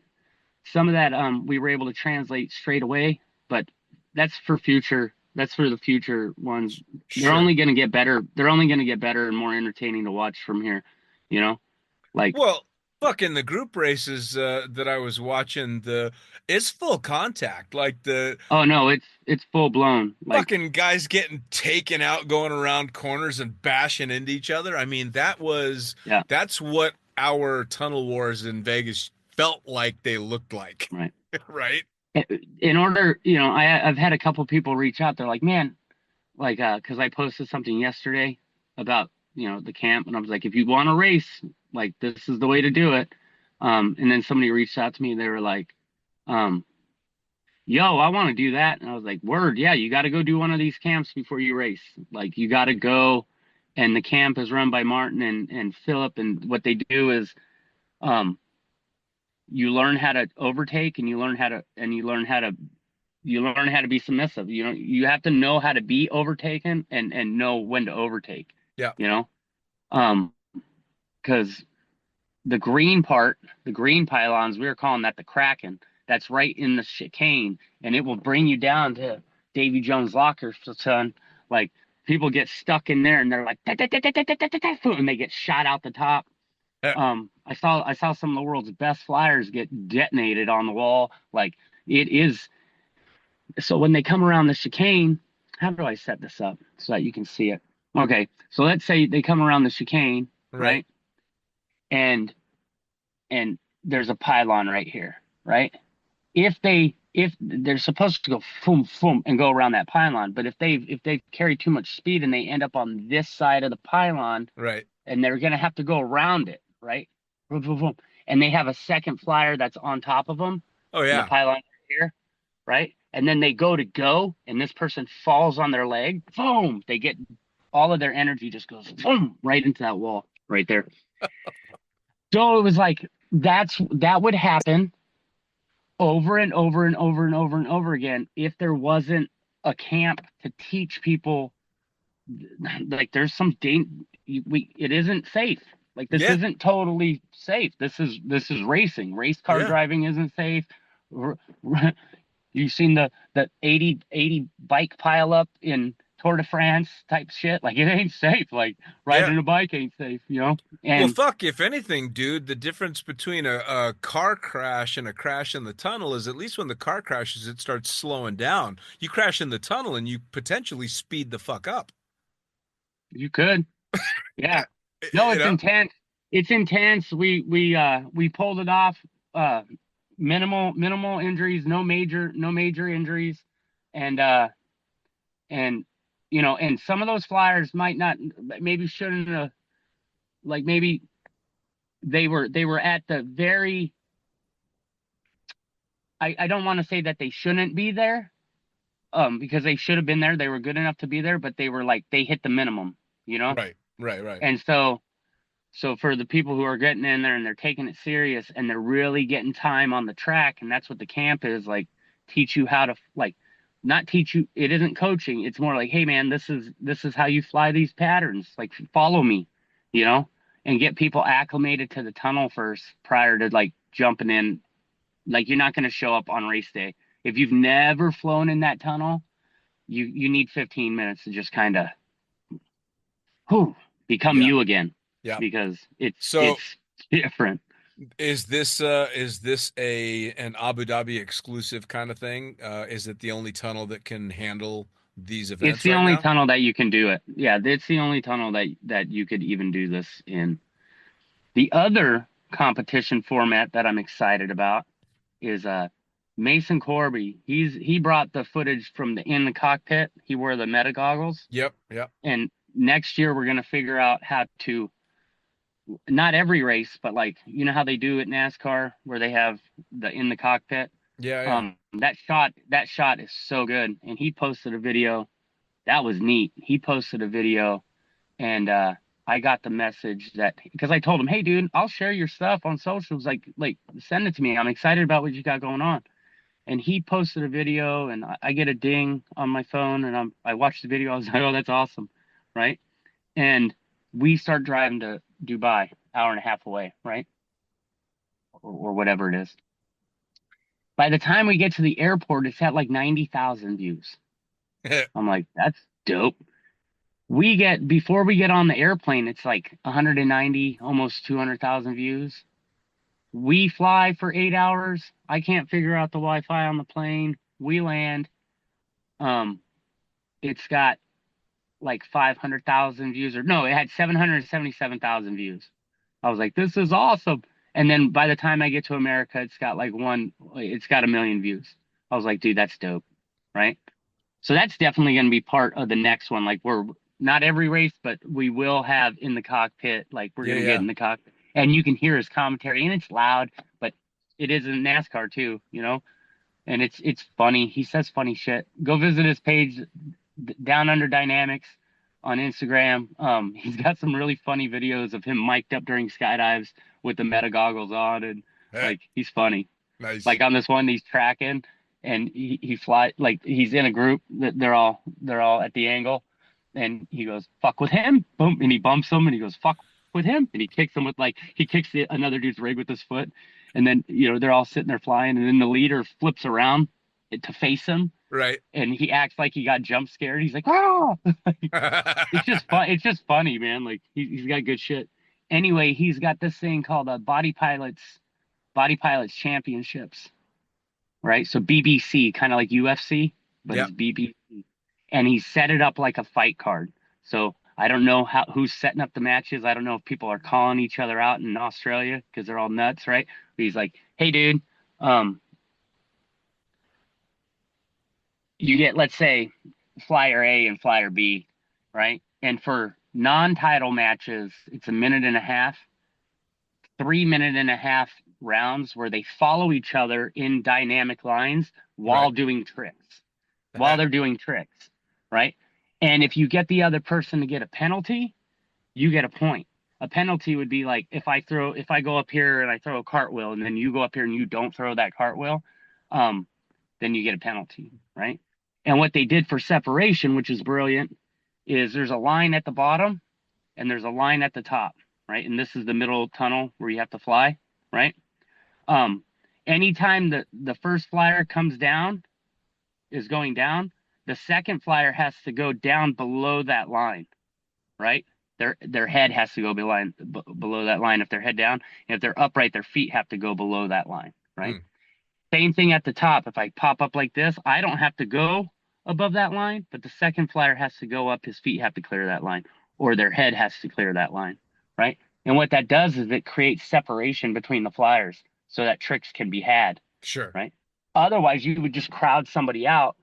we were able to translate straight away, but that's for future That's for the future ones. They're Sure. only going to get better. They're only going to get better and more entertaining to watch from here. You know, like, Well, fucking the group races that I was watching, it's full contact. Like the oh no, it's full blown. Like, fucking guys getting taken out, going around corners and bashing into each other. I mean, yeah, that's what our tunnel wars in Vegas felt like they looked like, right. right? In order, I've had a couple people reach out. They're like, man, like, because I posted something yesterday about, the camp, and I was like, if you want to race, like, this is the way to do it. And then somebody reached out to me. They were like, um, yo, I want to do that. And I was like, word, yeah, you got to go do one of these camps before you race. Like, you got to go. And the camp is run by Martin and Philip. And what they do is, you learn how to overtake, and you learn how to be submissive. You have to know how to be overtaken and know when to overtake. Yeah. Because the green pylons, we were calling that the Kraken. That's right in the chicane, and it will bring you down to Davy Jones' locker, son. Like, people get stuck in there, and they're like, and they get shot out the top. I saw some of the world's best flyers get detonated on the wall. Like, it is. So when they come around the chicane, how do I set this up so that you can see it? Okay, so let's say they come around the chicane, right? And there's a pylon right here, right? If they're supposed to go boom boom and go around that pylon, but if they carry too much speed and they end up on this side of the pylon, Right. and they're gonna have to go around it, right? Boom, boom, boom. And they have a second flyer that's on top of them. Oh And the yeah. pylon right here, right? And then they go, and this person falls on their leg. Boom! They get all of their energy just goes boom right into that wall right there. So it was like that would happen over and over and over and over and over again if there wasn't a camp to teach people. Like, there's some it isn't safe. Like, this Yeah. isn't totally safe. This is racing. Race car Yeah. driving isn't safe. You've seen the 80 bike pile up in Tour de France type shit. Like, it ain't safe. Like, riding a bike ain't safe, Well, And fuck, if anything, dude, the difference between a car crash and a crash in the tunnel is at least when the car crashes, it starts slowing down. You crash in the tunnel and you potentially speed the fuck up. you could, yeah. No, You it's know? intense. It's intense. We pulled it off. Minimal injuries, no major injuries, and and and some of those flyers might not, maybe shouldn't have, like, maybe they were at the very, I don't want to say that they shouldn't be there, because they should have been there. They were good enough to be there, but they were like, they hit the minimum, Right. and so for the people who are getting in there and they're taking it serious and they're really getting time on the track, and that's what the camp is, like, teach you how to, like, not teach you, it isn't coaching. It's more like, hey man, this is how you fly these patterns. Like, follow me, and get people acclimated to the tunnel first prior to, like, jumping in. Like, you're not going to show up on race day. If you've never flown in that tunnel, you need 15 minutes to just kind of become Yeah. you again. Yeah. Because it's different. Is this an Abu Dhabi exclusive kind of thing? Is it the only tunnel that can handle these events It's the right only now? tunnel that you can do it. Yeah, it's the only tunnel that you could even do this in. The other competition format that I'm excited about is Mason Corby. He brought the footage from in the cockpit. He wore the meta goggles. Yep. And next year we're gonna figure out how to, not every race, but, like, how they do at NASCAR where they have the in the cockpit. Yeah. That shot is so good. And he posted a video. That was neat. He posted a video, and I got the message that, because I told him, hey dude, I'll share your stuff on socials. Like send it to me. I'm excited about what you got going on. And he posted a video, and I get a ding on my phone, and I watched the video. I was like, oh, that's awesome, right? And we start driving to Dubai, hour and a half away, right? Or whatever it is. By the time we get to the airport, it's at like 90,000 views. I'm like, that's dope. Before we get on the airplane, it's like 190, almost 200,000 views. We fly for 8 hours. I can't figure out the Wi-Fi on the plane. We land. Um, it's got like 500,000 views, or no, it had 777,000 views. I was like, this is awesome. And then by the time I get to America, it's got 1 million views. I was like, dude, that's dope. Right. So that's definitely going to be part of the next one. Like, we're not every race, but we will have in the cockpit. Like, we're going to get in the cockpit and you can hear his commentary, and it's loud, but it is in NASCAR too, and it's funny. He says funny shit. Go visit his page, Down Under Dynamics, on Instagram. He's got some really funny videos of him mic'd up during skydives with the meta goggles on, and like, he's funny. Nice. Like on this one, he's tracking, and he fly, like, he's in a group that they're all at the angle, and he goes, fuck with him, boom, and he bumps him, and he goes, fuck with him, and he kicks him with, like, he kicks another dude's rig with his foot, and then they're all sitting there flying, and then the leader flips around to face him, right, and he acts like he got jump scared. He's like, oh. It's just fun. It's just funny, man. Like, he's got good shit. Anyway, he's got this thing called Body Pilots Championships, right? So BBC, kind of like UFC, but it's BBC, and he set it up like a fight card. So I don't know who's setting up the matches. I don't know if people are calling each other out in Australia because they're all nuts, right? But he's like, hey, dude, you get, let's say, flyer A and flyer B, right? And for non-title matches, it's 1.5 minutes, 3.5 minute rounds where they follow each other in dynamic lines while doing tricks, while they're doing tricks, right? And if you get the other person to get a penalty, you get a point. A penalty would be like, if I go up here and I throw a cartwheel, and then you go up here and you don't throw that cartwheel, then you get a penalty, right? And what they did for separation, which is brilliant, is there's a line at the bottom and there's a line at the top, right? And this is the middle tunnel where you have to fly, right? Anytime the first flyer is going down, the second flyer has to go down below that line, right? Their head has to go below that line if they're head down. And if they're upright, their feet have to go below that line, right? Same thing at the top. If I pop up like this, I don't have to go above that line, but the second flyer has to go up. His feet have to clear that line, or their head has to clear that line, right? And what that does is it creates separation between the flyers so that tricks can be had. Sure. Right? Otherwise, you would just crowd somebody out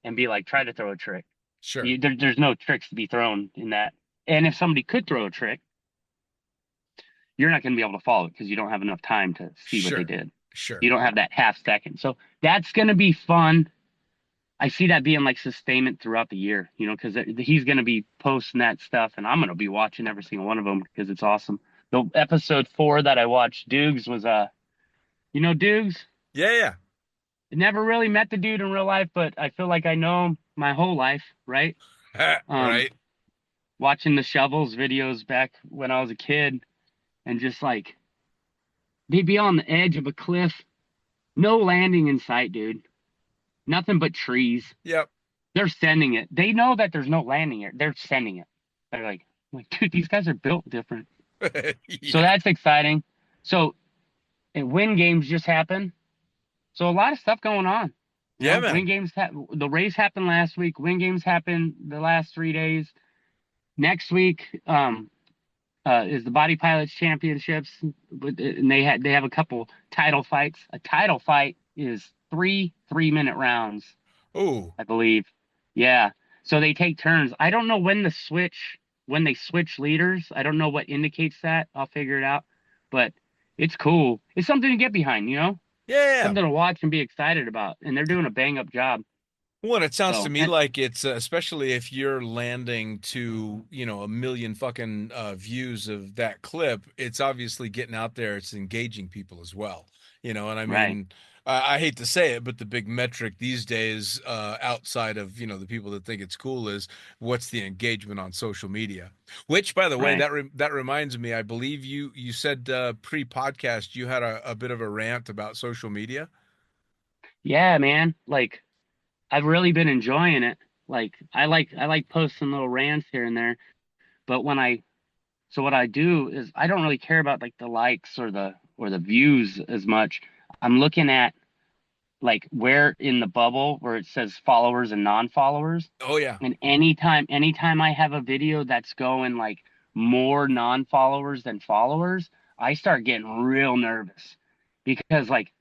and be like, try to throw a trick. Sure. There's no tricks to be thrown in that. And if somebody could throw a trick, you're not going to be able to follow it because you don't have enough time to see what they did. Sure. You don't have that half second. So that's going to be fun. I see that being like sustainment throughout the year, because he's going to be posting that stuff, and I'm going to be watching every single one of them because it's awesome. The episode 4 that I watched, Dukes, was Dukes? Yeah. I never really met the dude in real life, but I feel like I know him my whole life, right? Right. Watching the Shovels videos back when I was a kid, and just like, they'd be on the edge of a cliff, no landing in sight, dude. Nothing but trees. Yep. They're sending it. They know that there's no landing here. They're sending it. They're like, dude, these guys are built different. So that's exciting. So, and win games just happened. So a lot of stuff going on. Yeah, man. Win games. The race happened last week. Win games happened the last 3 days. Next week is the Body Pilots Championships, and they have a couple title fights. A title fight is 3-minute rounds. Oh, I believe. Yeah. So they take turns. I don't know when they switch leaders. I don't know what indicates that. I'll figure it out. But it's cool. It's something to get behind, yeah. Something to watch and be excited about. And they're doing a bang up job. Well, it sounds to me like it's, especially if you're landing to, 1 million fucking views of that clip, it's obviously getting out there. It's engaging people as well, and I mean, Right. I hate to say it, but the big metric these days, outside of, the people that think it's cool, is what's the engagement on social media, which, by the way, that reminds me, I believe you said pre-podcast you had a bit of a rant about social media. Yeah, man. Like, I've really been enjoying it. Like I like posting little rants here and there, but what I do is I don't really care about like the likes or the views as much. I'm looking at like where in the bubble where it says followers and non-followers. Oh yeah. And anytime I have a video that's going like more non-followers than followers, I start getting real nervous because like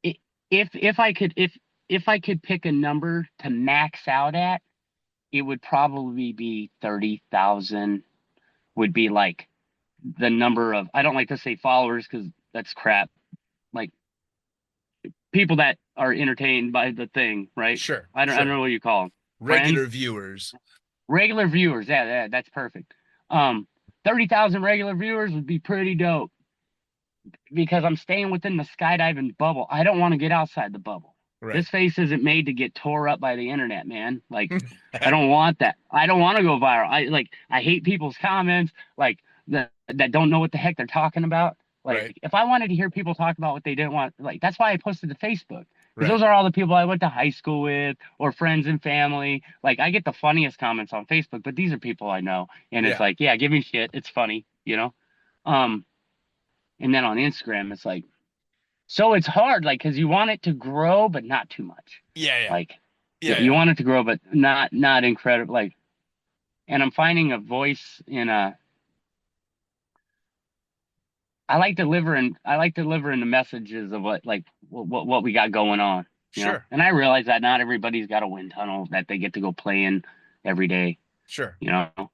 i- if I could pick a number to max out at, it would probably be 30,000 would be like the number of, I don't like to say followers because that's crap. Like people that are entertained by the thing, right? Sure. I don't know what you call them. Regular Friends? viewers. Regular viewers. Yeah, that's perfect. 30,000 regular viewers would be pretty dope because I'm staying within the skydiving bubble. I don't want to get outside the bubble. Right. This face isn't made to get tore up by the internet, man. Like, I don't want that. I don't want to go viral. I hate people's comments, like that don't know what the heck they're talking about. Like, Right. if I wanted to hear people talk about what they didn't want, like, that's why I posted to Facebook. Right. Because those are all the people I went to high school with or friends and family. Like, I get the funniest comments on Facebook, but these are people I know. And it's Yeah. like, yeah, give me shit. It's funny, you know? And then on Instagram, it's like, so it's hard, like, because you want it to grow, but not too much. Yeah. Like, Yeah. you want it to grow, but not incredible. Like, and I'm finding a voice in a. I like delivering the messages of what we got going on. You know? Sure. And I realize that not everybody's got a wind tunnel that they get to go play in every day. Sure. You know.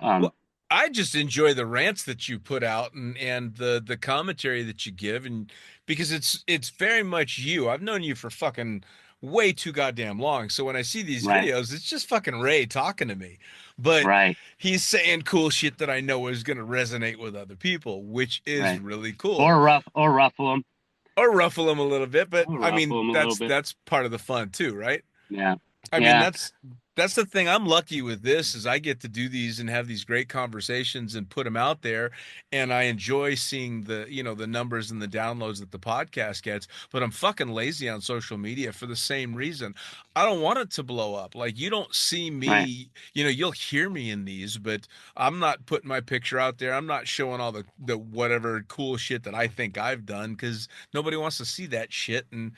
Well, I just enjoy the rants that you put out and the commentary that you give, and because it's very much you. I've known you for fucking way too goddamn long. So when I see these Right. videos, it's just fucking Ray talking to me. But Right. he's saying cool shit that I know is going to resonate with other people, which is Right. really cool. Or ruffle them. Or ruffle them a little bit, but Or I ruffle 'em mean a little bit. that's part of the fun too, right? Yeah. I Yeah. mean, that's the thing. I'm lucky with this is I get to do these and have these great conversations and put them out there. And I enjoy seeing the numbers and the downloads that the podcast gets, but I'm fucking lazy on social media for the same reason. I don't want it to blow up. Like, you don't see me, Right. You'll hear me in these, but I'm not putting my picture out there. I'm not showing all the whatever cool shit that I think I've done, because nobody wants to see that shit. And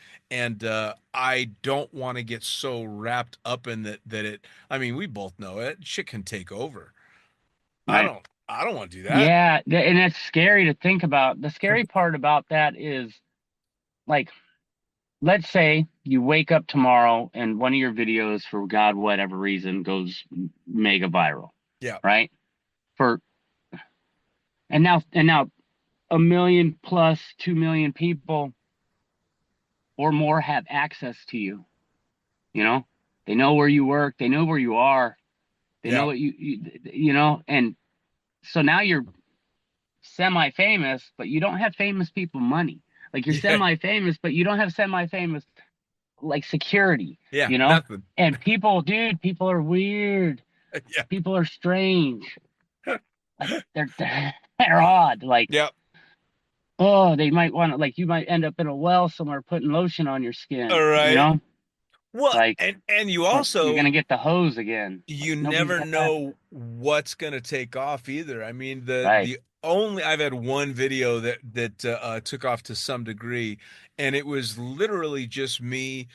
I don't want to get so wrapped up in that it. I mean, we both know it. Shit can take over. Right. I don't want to do that. Yeah, and it's scary to think about. The scary part about that is, like, let's say you wake up tomorrow and one of your videos, for God whatever reason, goes mega viral. Yeah. Right. And now 1 million plus 2 million people or more have access to you. You know, they know where you work, they know where you are, they Yeah. know what you know, and so now you're semi-famous, but you don't have famous people money. Like, you're Yeah. semi-famous, but you don't have semi-famous like security. Yeah, You know, nothing. and people are weird. Yeah. People are strange. Like, they're odd. Like, Yeah. oh, they might want to, like, you might end up in a well somewhere putting lotion on your skin. All right. You know, Well, like, and you also you're gonna get the hose again. you Nobody's never got know what's gonna take off either. I mean, Right. I've had one video that took off to some degree, and it was literally just me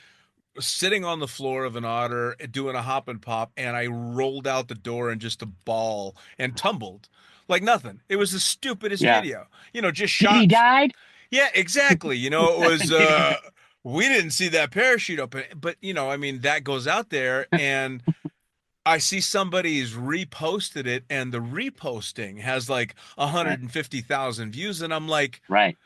sitting on the floor of an otter doing a hop and pop, and I rolled out the door in just a ball and tumbled like nothing. It was the stupidest Yeah. video. Just Did he shot. died? Yeah, exactly. It was we didn't see that parachute open, but I mean, that goes out there, and I see somebody's reposted it, and the reposting has like 150,000 views, and I'm like, Right.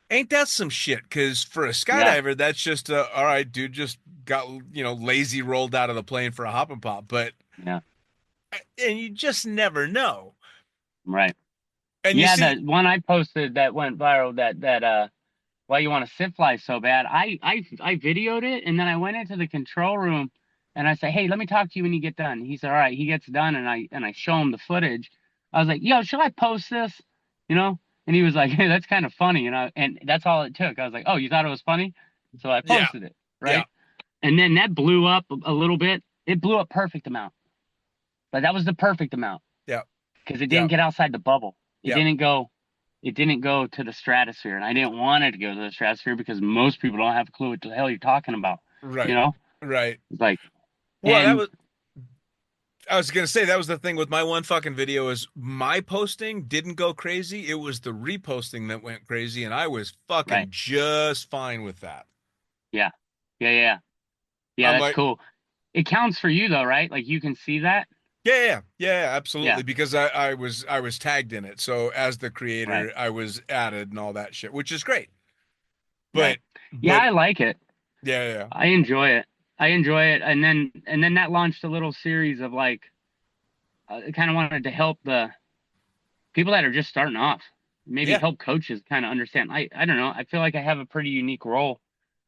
ain't that some shit? Because for a skydiver, that's just all right, dude, just got lazy rolled out of the plane for a hop and pop, but Yeah. and you just never know. Right. And yeah, you see, that one I posted that went viral, that why you want to sit fly so bad. I videoed it, and then I went into the control room and I said, hey, let me talk to you when you get done. He said, all right. He gets done, and I show him the footage. I was like, yo, should I post this? And he was like, hey, that's kind of funny, and that's all it took. I was like, oh, you thought it was funny? So I posted it, right? And then that blew up a little bit. It blew up perfect amount. But that was the perfect amount. Yeah. Because it Yeah. didn't get outside the bubble. It Yeah. didn't go to the stratosphere. And I didn't want it to go to the stratosphere because most people don't have a clue what the hell you're talking about. Right. You know? Right. It's like, Well, I was gonna say that was the thing with my one fucking video is my posting didn't go crazy. It was the reposting that went crazy, and I was fucking Right. just fine with that. Yeah. Yeah, I'm that's like, cool. It counts for you though, right? Like you can see that. yeah, absolutely. Yeah. Because I was tagged in it, so as the creator, Right. I was added and all that shit, which is great. But Right. Yeah, I like it. yeah. I enjoy it. And then that launched a little series of like, I kind of wanted to help the people that are just starting off, maybe Yeah. help coaches kind of understand. I don't know. I feel like I have a pretty unique role.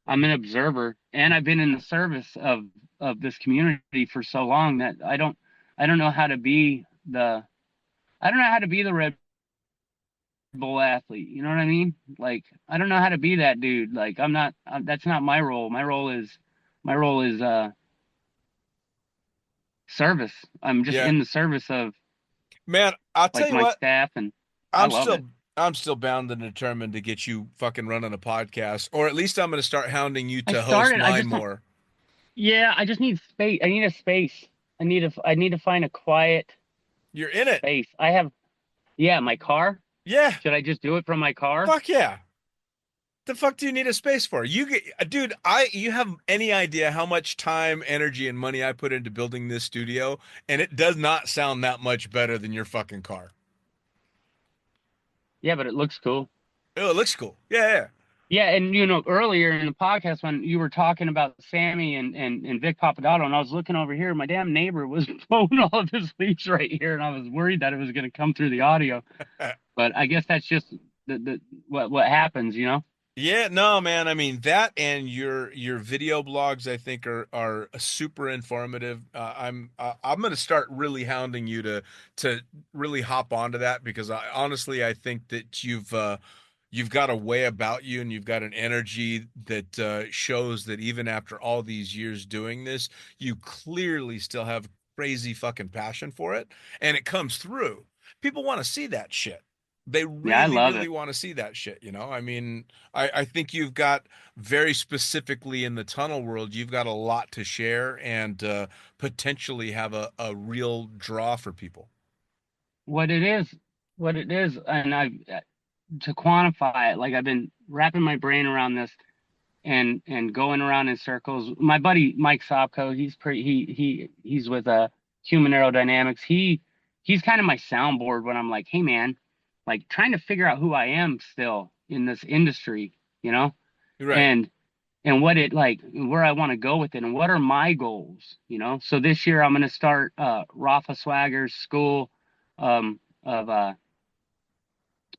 I'm an observer, and I've been in the service of this community for so long that I don't know how to be the Red Bull athlete. You know what I mean? Like I don't know how to be that dude. Like that's not my role. My role is service. I'm just Yeah. in the service of Man, I'll tell like you my what, staff, and I love it. I'm still bound and determined to get you fucking running a podcast, or at least I'm gonna start hounding you I to host started. I mine just don't. more. Yeah, I just need space. I need a space. I need to find a quiet You're in it. space. I have. Yeah, my car. Yeah. Should I just do it from my car? Fuck yeah. The fuck do you need a space for? Dude, you have any idea how much time, energy, and money I put into building this studio, and it does not sound that much better than your fucking car. Yeah, but it looks cool. Oh, it looks cool. Yeah. Yeah, and earlier in the podcast when you were talking about Sammy and Vic Papadotto, and I was looking over here, my damn neighbor was blowing all of his leaves right here, and I was worried that it was going to come through the audio. But I guess that's just what happens, Yeah, no, man. I mean that and your video blogs, I think are super informative. I'm gonna start really hounding you to really hop onto that because I think that you've got a way about you and you've got an energy that shows that even after all these years doing this, you clearly still have crazy fucking passion for it, and it comes through. People want to see that shit. They Yeah, I really, love really it. want to see that shit, I mean, I think you've got very specifically in the tunnel world, you've got a lot to share and potentially have a real draw for people. What it is, and I to quantify it, like I've been wrapping my brain around this and going around in circles. My buddy Mike Sopko, he's with Human Aerodynamics. He's kind of my soundboard when I'm like, hey man, like trying to figure out who I am still in this industry, Right. and what it like where I want to go with it and what are my goals, So this year I'm gonna start Rafa Swagger's school of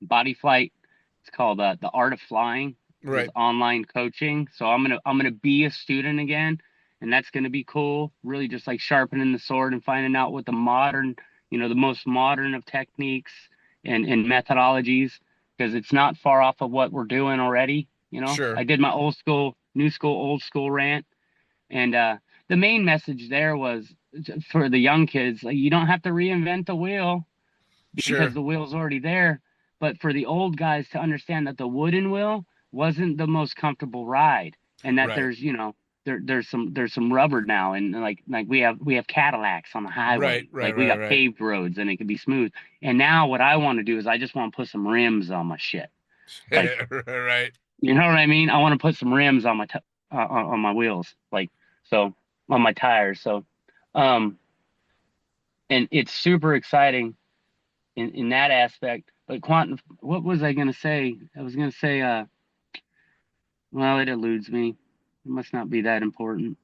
bodyflight. It's called The Art of Flying. Right. It's online coaching. So I'm gonna be a student again, and that's gonna be cool. Really, just like sharpening the sword and finding out what the modern, the most modern of techniques and methodologies, because it's not far off of what we're doing already. Sure. I did my old school, new school, old school rant, and the main message there was for the young kids, like you don't have to reinvent the wheel Sure. because the wheel's already there. But for the old guys to understand that the wooden wheel wasn't the most comfortable ride, and that Right. there's some rubber now, and like we have Cadillacs on the highway, Right, we got right. paved roads, and it can be smooth. And now what I want to do is I just want to put some rims on my shit. Like, Right. you know what I mean? I want to put some rims on my on my wheels, so on my tires. So, and it's super exciting in that aspect. But what was I gonna say? I was gonna say, well, it eludes me. It must not be that important.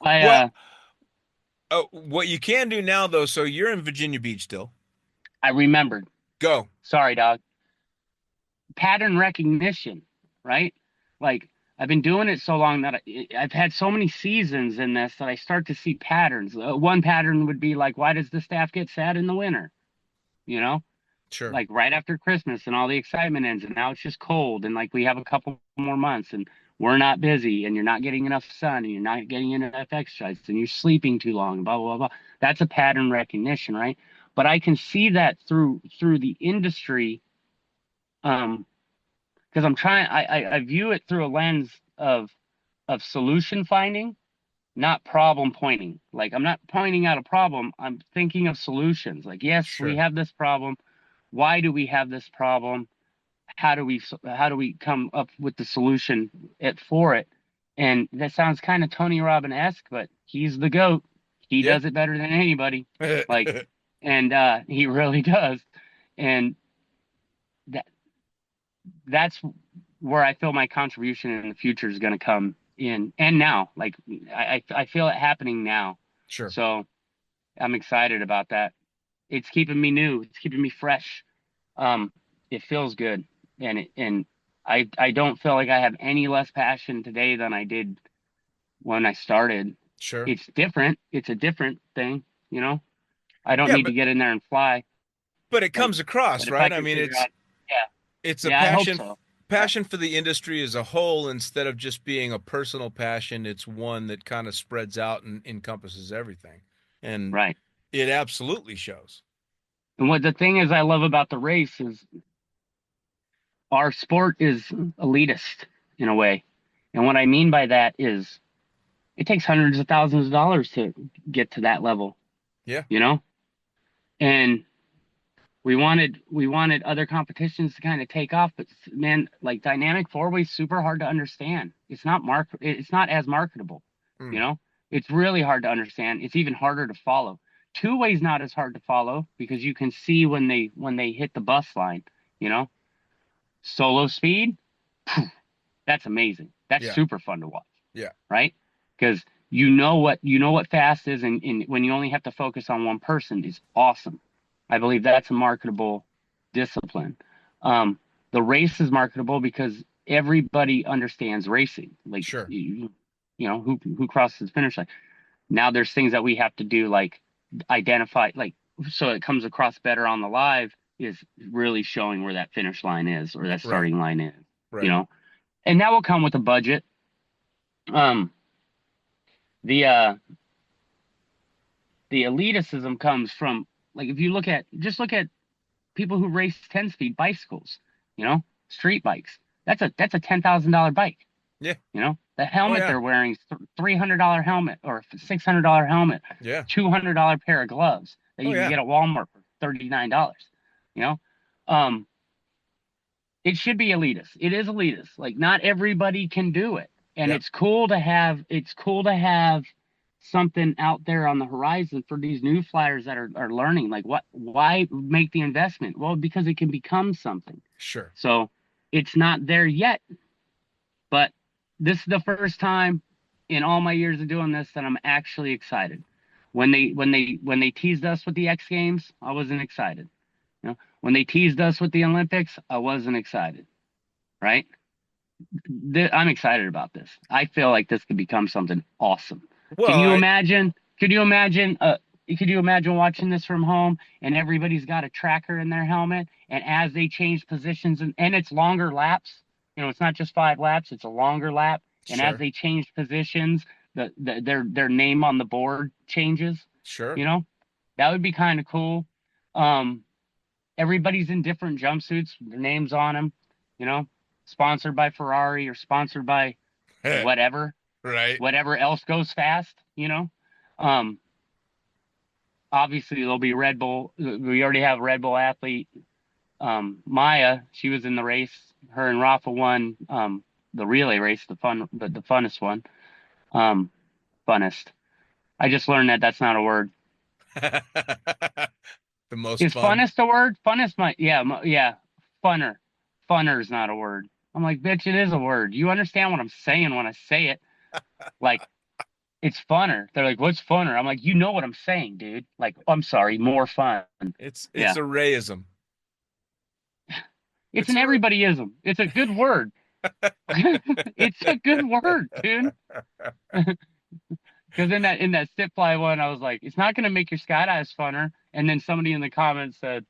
Well, what you can do now though, so you're in Virginia Beach still. I remembered. Go. Sorry, dog. Pattern recognition, right? Like I've been doing it so long that I've had so many seasons in this that I start to see patterns. One pattern would be like, why does the staff get sad in the winter? Sure. Like right after Christmas and all the excitement ends, and now it's just cold, and like we have a couple more months, and we're not busy and you're not getting enough sun and you're not getting enough exercise and you're sleeping too long, blah, blah, blah. That's a pattern recognition, right? But I can see that through the industry, because I view it through a lens of solution finding, not problem pointing. Like, I'm not pointing out a problem, I'm thinking of solutions. Like, yes, we have this problem. Why do we have this problem? How do we come up with the solution for it? And that sounds kind of Tony Robbins-esque, but he's the GOAT. He does it better than anybody. Like, and he really does. And that's where I feel my contribution in the future is going to come in. And now, like, I feel it happening now. Sure. So I'm excited about that. It's keeping me new. It's keeping me fresh. It feels good. And I don't feel like I have any less passion today than I did when I started. Sure. It's different. It's a different thing, you know? I don't need to get in there and fly. But it comes across, right? I mean, it's a passion for the industry as a whole, instead of just being a personal passion. It's one that kind of spreads out and encompasses everything. And it absolutely shows. And what the thing is I love about the race is our sport is elitist in a way. And what I mean by that is it takes hundreds of thousands of dollars to get to that level. Yeah. You know? And we wanted other competitions to kind of take off, but man, like dynamic four-way is super hard to understand. It's not as marketable. You know? It's really hard to understand. It's even harder to follow. Two-way is not as hard to follow because you can see when they hit the bus line, you know? Solo speed, that's amazing. That's super fun to watch. Yeah. Right? Because you know what fast is, and when you only have to focus on one person is awesome. I believe that's a marketable discipline. The race is marketable because everybody understands racing. Like, you know, who crosses the finish line. Now there's things that we have to do, like identify, like, so it comes across better on the live, is really showing where that finish line is or that starting line is, you know, and that will come with a budget. The elitism comes from, like, if you look at people who race 10-speed bicycles, you know, street bikes, that's a $10,000 bike. Yeah. You know, the helmet they're wearing is $300 helmet or $600 helmet. Yeah. $200 pair of gloves that you can get at Walmart for $39. You know, it should be elitist. It is elitist. Like, not everybody can do it, and it's cool to have something out there on the horizon for these new flyers that are learning. Like, why make the investment? Well, because it can become something. Sure. So it's not there yet, but this is the first time in all my years of doing this that I'm actually excited. When they teased us with the X Games, I wasn't excited. You know, when they teased us with the Olympics, I wasn't excited. Right? I'm excited about this. I feel like this could become something awesome. Well, Could you imagine watching this from home and everybody's got a tracker in their helmet, and as they change positions and it's longer laps, you know, it's not just 5 laps, it's a longer lap. And as they change positions, their name on the board changes. Sure. You know, that would be kind of cool. Everybody's in different jumpsuits, their names on them, you know, sponsored by Ferrari or sponsored by whatever. Right. Whatever else goes fast, you know. Obviously there'll be Red Bull. We already have a Red Bull athlete. Maya, she was in the race. Her and Rafa won the relay race, the funnest one. Funnest. I just learned that that's not a word. The most is fun. Funnest a word? Funnest might, yeah. Funner. Funner is not a word. I'm like, bitch, it is a word. You understand what I'm saying when I say it. Like, it's funner. They're like, what's funner? I'm like, you know what I'm saying, dude. Like, I'm sorry, more fun. It's a Rayism. It's an everybodyism. It's a good word. It's a good word, dude. Because in that sit fly one, I was like, it's not gonna make your skydives funner. And then somebody in the comments said,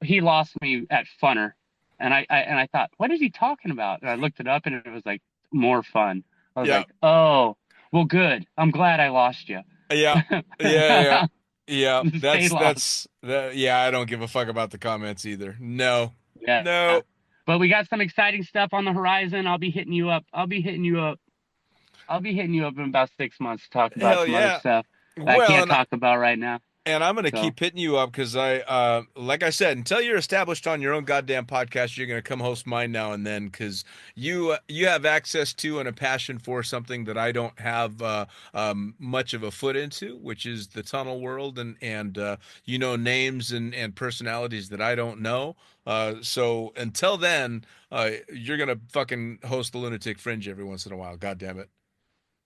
he lost me at funner. And I thought, what is he talking about? And I looked it up, and it was like more fun. I was Yeah. like, oh, well, good. I'm glad I lost you. Yeah. Yeah. Yeah. Stay lost. Yeah, I don't give a fuck about the comments either. No. Yeah. No. But we got some exciting stuff on the horizon. I'll be hitting you up in about 6 months to talk about Hell some other yeah. stuff that I Well, can't talk about right now. and I'm going to So, keep hitting you up because like I said, until you're established on your own goddamn podcast, you're going to come host mine now and then because you have access to and a passion for something that I don't have much of a foot into, which is the tunnel world and you know names and personalities that I don't know. So until then, you're going to fucking host the Lunatic Fringe every once in a while. God damn it.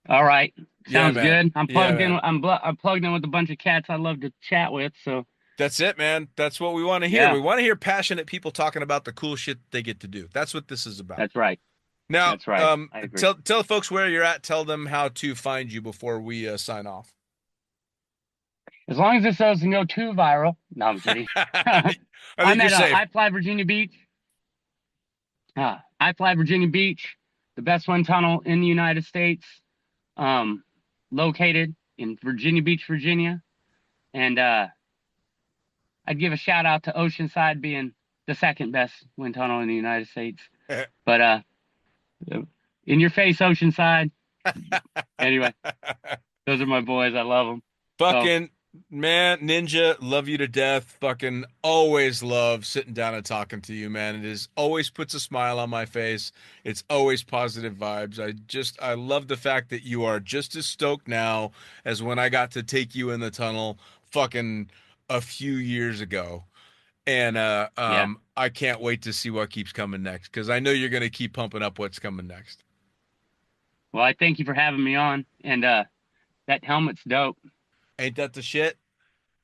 all right. Yeah, Sounds man. good. I'm Yeah, plugged in. man. I'm plugged in with a bunch of cats I love to chat with. So That's it, man. That's what we want to hear. Yeah. We want to hear passionate people talking about the cool shit they get to do. That's what this is about. that's right. Now, That's right. I agree. tell folks where you're at. Tell them how to find you before we sign off. As long as this doesn't go too viral. No, I'm kidding. I think I'm you're at safe. I Fly Virginia Beach. I Fly Virginia Beach, the best wind tunnel in the United States, located in Virginia Beach, Virginia. And I'd give a shout out to Oceanside being the second best wind tunnel in the United States. But in your face, Oceanside. Anyway, those are my boys. I love them. Fucking man, Ninja, love you to death. Fucking always love sitting down and talking to you, man. It is always puts a smile on my face. It's always positive vibes. I love the fact that you are just as stoked now as when I got to take you in the tunnel fucking a few years ago. And I can't wait to see what keeps coming next because I know you're going to keep pumping up what's coming next. Well, I thank you for having me on. And that helmet's dope. Ain't that the shit?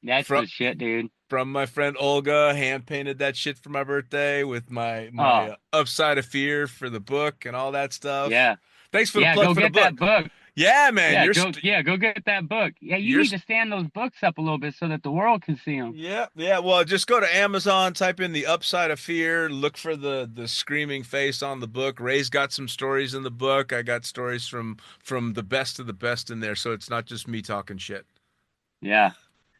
That's the shit, dude. From my friend Olga, hand painted that shit for my birthday with my Upside of Fear for the book and all that stuff. Yeah. Thanks for the plug for the book. Go get that book. Yeah, man. Go get that book. Yeah, you need to stand those books up a little bit so that the world can see them. Yeah. Well, just go to Amazon, type in the Upside of Fear, look for the screaming face on the book. Ray's got some stories in the book. I got stories from the best of the best in there, so it's not just me talking shit. Yeah.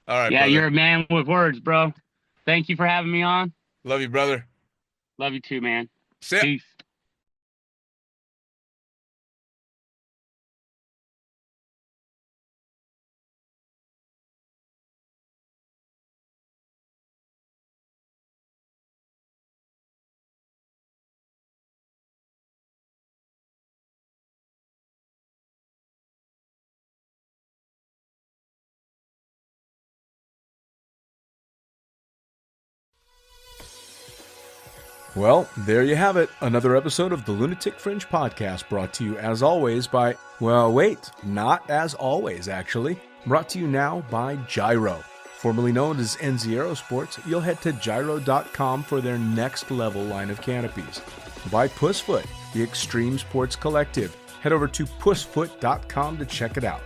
All right. Yeah, brother. you're a man with words, bro. Thank you for having me on. Love you, brother. Love you too, man. See ya. Peace. Well, there you have it. Another episode of the Lunatic Fringe podcast brought to you as always by, well, wait, not as always, actually. Brought to you now by Gyro. Formerly known as NZ Aerosports, you'll head to gyro.com for their next level line of canopies. By Pussfoot, the Extreme Sports Collective. Head over to pussfoot.com to check it out.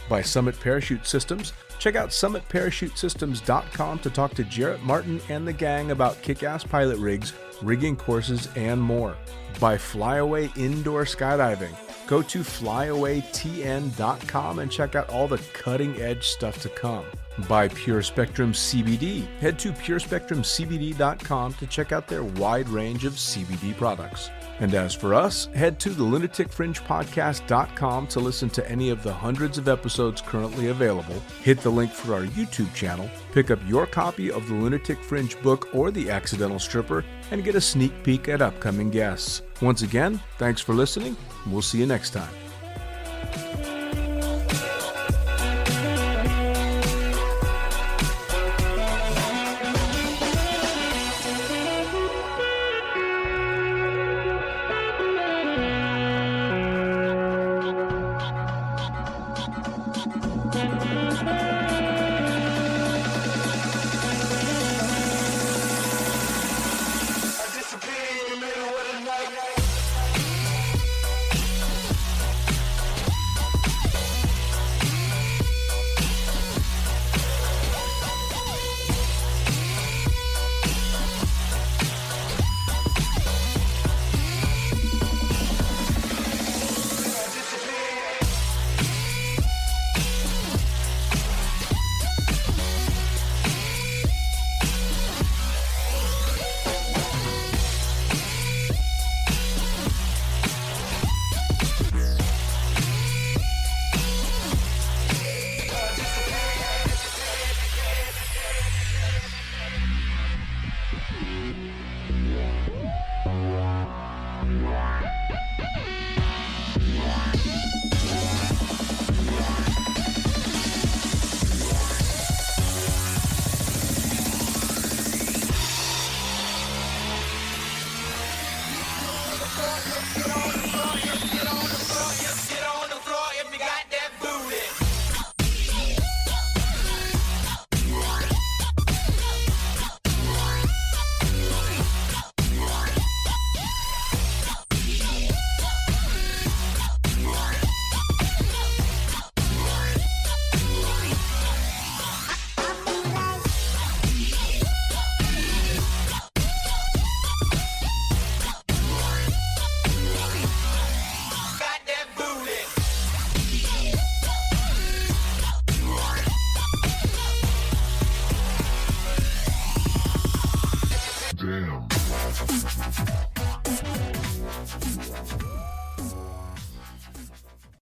By Summit Parachute Systems, check out summitparachutesystems.com to talk to Jarrett Martin and the gang about kick-ass pilot rigs, rigging courses, and more. By Flyaway Indoor Skydiving, go to flyawaytn.com and check out all the cutting-edge stuff to come. By Pure Spectrum CBD, head to purespectrumcbd.com to check out their wide range of CBD products. And as for us, head to the lunaticfringepodcast.com to listen to any of the hundreds of episodes currently available, hit the link for our YouTube channel, pick up your copy of the Lunatic Fringe book or The Accidental Stripper, and get a sneak peek at upcoming guests. Once again, thanks for listening. We'll see you next time.